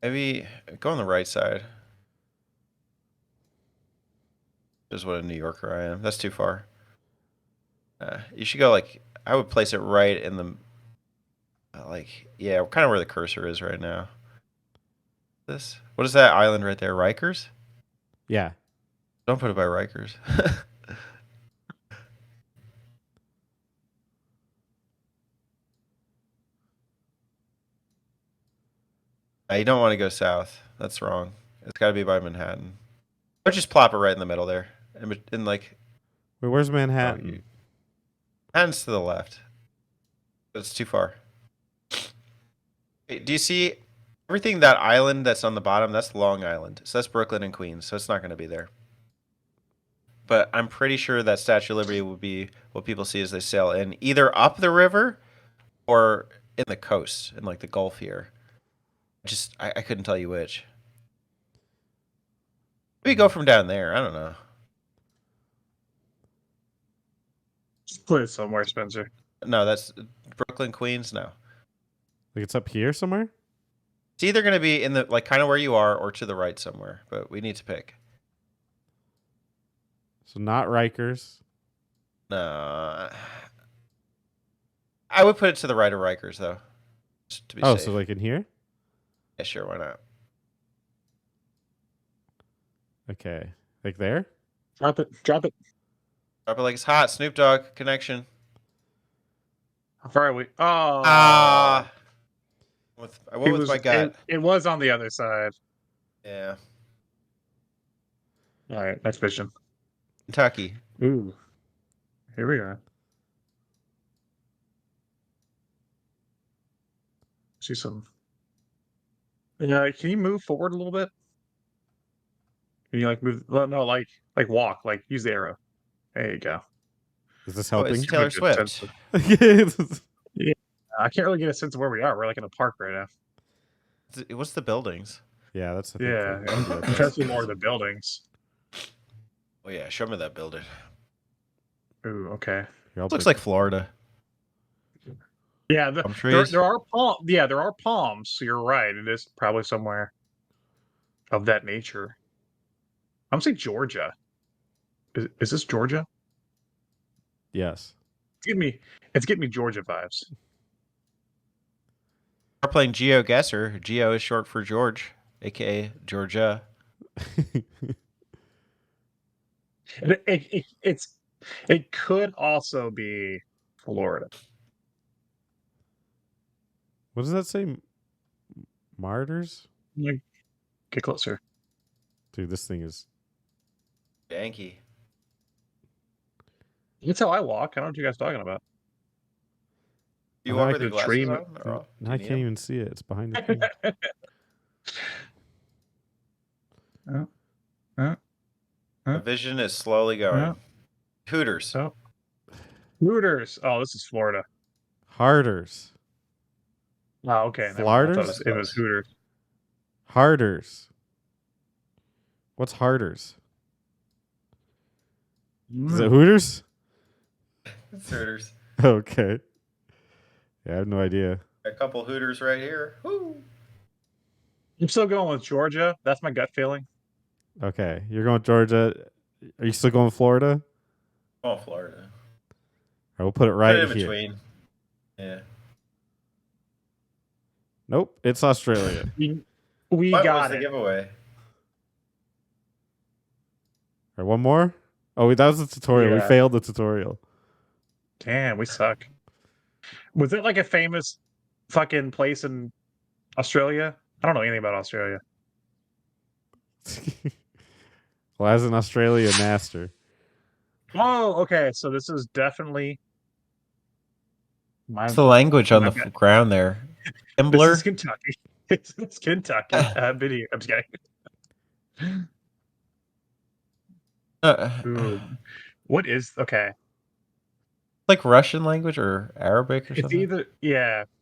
Maybe go on the right side. Just what a New Yorker I am. That's too far. You should go like I would place it right in the kind of where the cursor is right now. What is that island right there? Rikers? Yeah. Don't put it by Rikers. You don't want to go south. That's wrong. It's got to be by Manhattan. Or just plop it right in the middle there. In like Wait, where's Manhattan? Manhattan's to the left. It's too far. Do you see everything that island that's on the bottom? That's Long Island. So that's Brooklyn and Queens. So it's not going to be there. But I'm pretty sure that Statue of Liberty would be what people see as they sail in, either up the river or in the coast, in like the Gulf here. I couldn't tell you which. Maybe go from down there. I don't know. Just put it somewhere, Spencer. No, that's Brooklyn, Queens. No. Like it's up here somewhere? It's either going to be in the like kind of where you are or to the right somewhere, but we need to pick. So not Rikers. No. I would put it to the right of Rikers though. Just to be Oh, safe. so like in here? Yeah, sure, why not? Okay. Like there? Drop it. Drop it like it's hot. Snoop Dogg connection. How far are we? Oh. I went It with was- my gut. It was on the other side. Yeah. All right, next mission. Kentucky. Ooh. Here we are. See some. Yeah, can you move forward a little bit? Can you like move? Well, no, like walk. Like use the arrow. There you go. Is this Oh, helping? it's Taylor Give a good Swift. sense I can't really get a sense of where we are. We're like in a park right now. What's the buildings? Yeah, that's the thing. Yeah, I'm trying to see more of the buildings. Oh yeah, show me that building. Ooh, okay. Looks like Florida. Yeah, Palm trees. there are there are palms. So you're right. It is probably somewhere of that nature. I'm saying Georgia. Is this Georgia? Yes. It's getting me Georgia vibes. We're playing GeoGuessr. Geo is short for George, aka Georgia. It's It could also be Florida. What does that say? Martyrs? Like, get closer. Dude, this thing is. Yankee. That's how I walk. I don't know what you guys are talking about. You I walk like with your the glasses tree- on? Or do I you can't need 'em? even see it. It's behind the thing. The vision is slowly going. Yeah. Hooters. Oh. Hooters. Oh, this is Florida. Harders. Oh, okay. Never mind. I thought Flarders? it was Hooters. Harders. What's Harders? Is it Hooters? It's Hooters. Okay. Yeah, I have no idea. A couple Hooters right here. Woo. I'm still going with Georgia. That's my gut feeling. Okay. You're going with Georgia. Are you still going with Florida? Oh, Florida. All right, we'll put it right Put it in here. between. Yeah. Nope. It's Australia. We What was got the it. giveaway? All right, one more? Oh, that was the tutorial. We Yeah. failed the tutorial. Damn, we suck. Was it like a famous fucking place in Australia? I don't know anything about Australia. Well, as an Australia master. Oh, okay. So this is definitely my. What's the language on the Okay. ground there? This Embler? is Kentucky. It's Kentucky. Video. I'm just kidding. Ooh. What is okay? Like Russian language or Arabic or It's something? either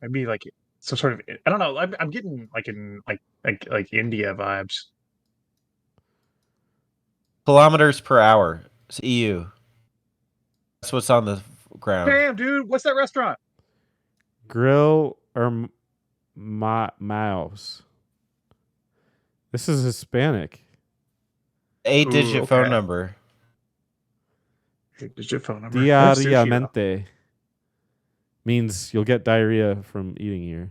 maybe like some sort of I don't know. I'm getting like in like India vibes. Kilometers per hour. It's EU. That's what's on the ground. Damn, dude, what's that restaurant? Grill or mouse? This is Hispanic. 8-digit Ooh, phone okay. number. Digit phone number. Where's sushi, though? Diariamente means you'll get diarrhea from eating here.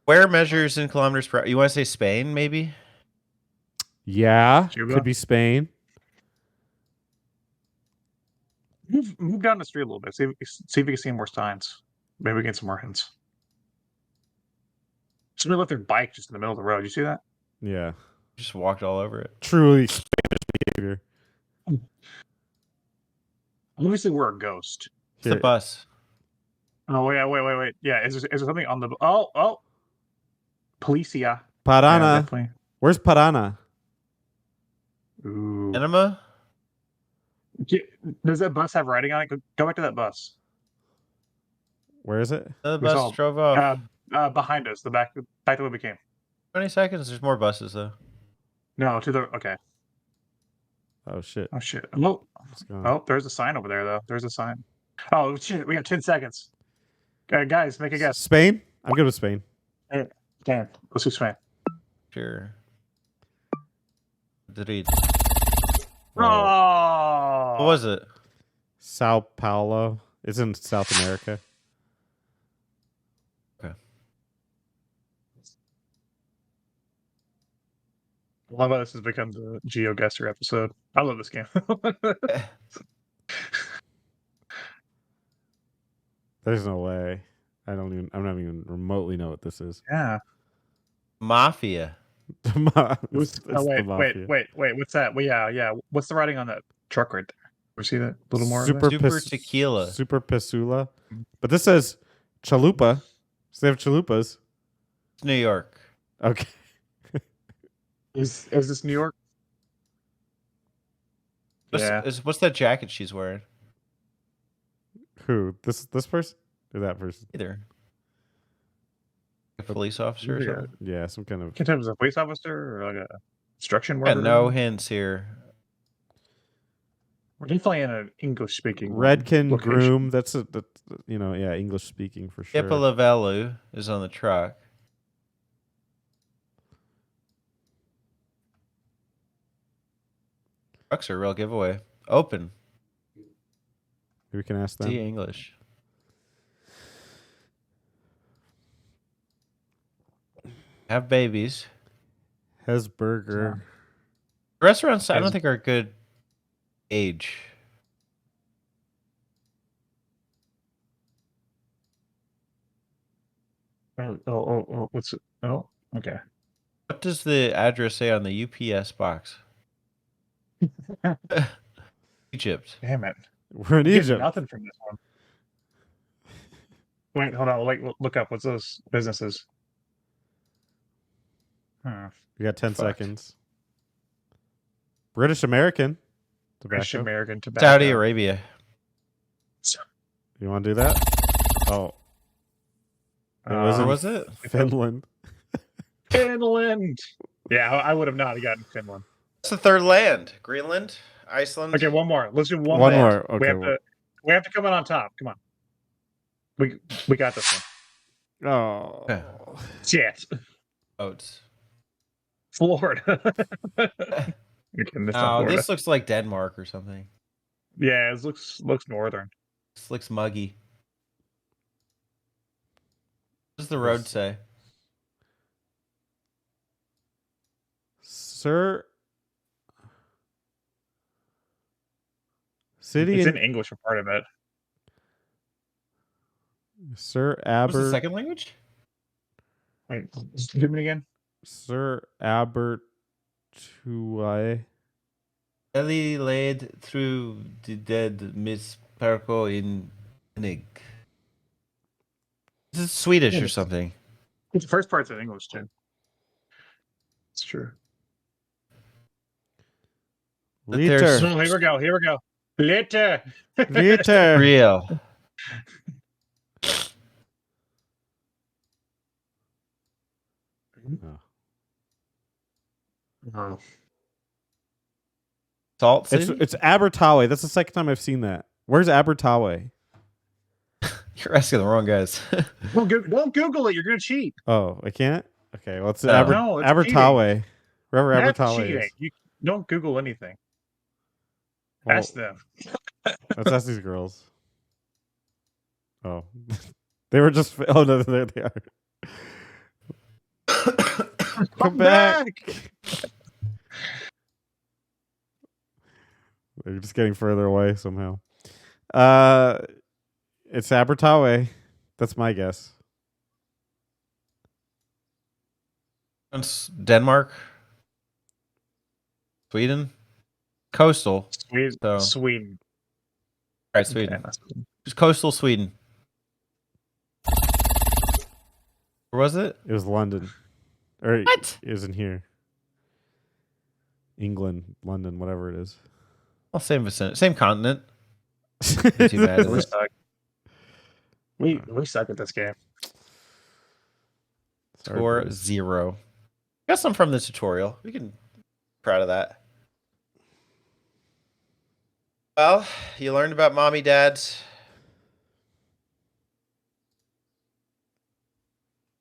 Where measures in kilometers per hour? You want to say Spain, maybe? Yeah, Cuba? could be Spain. Move down the street a little bit. See if we can see more signs. Maybe we can get some more hints. Somebody left their bike just in the middle of the road. You see that? Yeah, Just walked all over it. truly Spanish behavior. Obviously, we're a ghost. It's the bus. Oh yeah, wait. Yeah, is there something on the? Oh, Policia. Yeah, Parana. definitely. Where's Parana? Ooh. Enema? Does that bus have writing on it? Go back to that bus. Where is it? The We saw- bus drove off. Behind us, the back the way we came. 20 seconds. There's more buses, though. No, to the okay. Oh shit. Oh shit. Oh, What's going on? oh, there's a sign over there though. There's a sign. Oh shit, we got 10 seconds. Guys, make a guess. Spain? I'm good with Spain. Damn, let's do Spain. Sure. Madrid. Oh, What was it? Sao Paulo. It's in South America. Okay. I love how this has become the GeoGuessr episode. I love this game. There's no way. I'm not even remotely know what this is. Yeah. Mafia. It's the mafia. Wait. What's that? Well, yeah. What's the writing on that truck right there? We see that a little more. Super, Super tequila. Super Pesula. But this says chalupa. So they have chalupas. It's New York. Okay. Is this New York? What's that jacket she's wearing? Who? This person? Or that person? Either. A police officer or Yeah. something? Yeah, some kind of. Can't tell if it's a police officer or like a construction Got worker. no hints here. We're definitely in an English speaking Redkin location. Groom. That's English speaking for sure. Ipalavelu is on the truck. Trucks are a real giveaway. Open. Maybe we can ask them. See English. Have babies. Hesburger. Restaurants, I don't think are a good age. What's it? Oh, okay. What does the address say on the UPS box? Egypt. Damn it. We're in Getting Egypt. nothing from this one. Wait, hold on. Wait, look up. What's those businesses? Huh. We got 10 Fuck. seconds. British American British tobacco. American tobacco. Saudi Arabia. You want to do that? Oh, it Where wasn't was it? Finland. Finland. Yeah, I would have not gotten Finland. What's the third land? Greenland? Iceland? Okay, one more. Let's do one One more. more. We Okay. have to come in on top. Come on. We got this one. Oh. Okay. Shit. Boats. Florida. Okay, missed on Oh, Florida. this looks like Denmark or something. Yeah, it looks northern. This looks muggy. What does the road say? Sir. City It's in in English, a part of it. Sir What's the Aber. second language? Wait, do it again. Sir Albert Ellie laid through the dead Miss Perko in Nig. This is Swedish or something. The first part's in English too. It's true. There's- Liter. So here we go. Here we go. Later. Liter. Real. Oh. Salt City? It's Abertawe. That's the second time I've seen that. Where's Abertawe? You're asking the wrong guys. Well, don't Google it. You're gonna cheat. Oh, I can't? Okay, well, it's No. No, it's Abertawe. Wherever That's Abertawe cheating. is. You don't Google anything. Well, Ask them. let's ask these girls. Oh. They were just... Oh, no, there they are. Come back. They're just getting further away somehow. It's Abertawe. That's my guess. It's Denmark? Sweden? Coastal. Sweden. So- Sweden. All right, Sweden. Okay, that's cool. It's coastal Sweden. Where was it? It was London. Or What? it was in here. England, London, whatever it is. Well, same vicinity, same continent. Not too bad, is We it? suck. We suck at this game. Sorry, Score boys. 0. Got some from the tutorial. We can be proud of that. Well, you learned about mommy dads.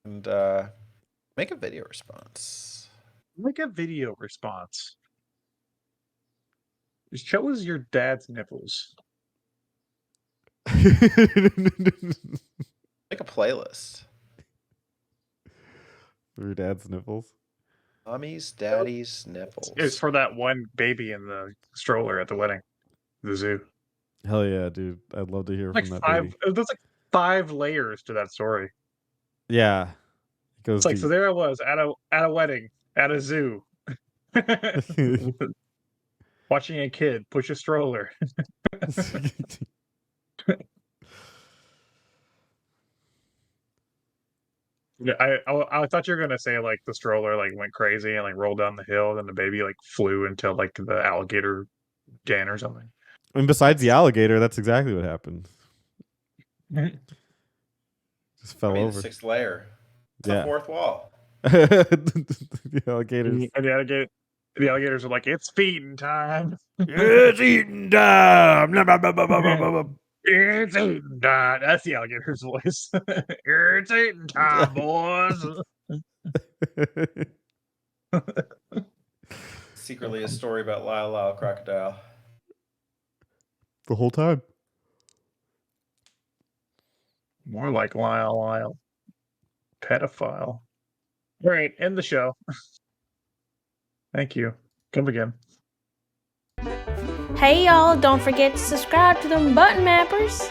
And make a video response. Make a video response. Show us your dad's nipples. Make a playlist. Your dad's nipples. Mommy's, daddy's, nipples. It's for that one baby in the stroller at the wedding, the zoo. Hell yeah, dude. I'd love to hear Like from that five. baby. There's like 5 layers to that story. Yeah. It goes It's like, so deep. there I was at a wedding at a zoo, watching a kid push a stroller. Yeah, I thought you were gonna say like the stroller like went crazy and like rolled down the hill, and the baby like flew into like the alligator den or something. And besides the alligator, that's exactly what happened. Just fell The over. 6th layer. It's Yeah. the 4th wall. The alligators. And the alligators are like, it's feeding time. It's eating time. Blah, blah, blah, blah, blah, blah, blah. It's eating time. That's the alligator's voice. It's eating time, boys. Secretly a story about Lyle Lyle Crocodile. The whole time. More like Lyle. Pedophile. All right, end the show. Thank you. Come again. Hey y'all, don't forget to subscribe to them button mappers.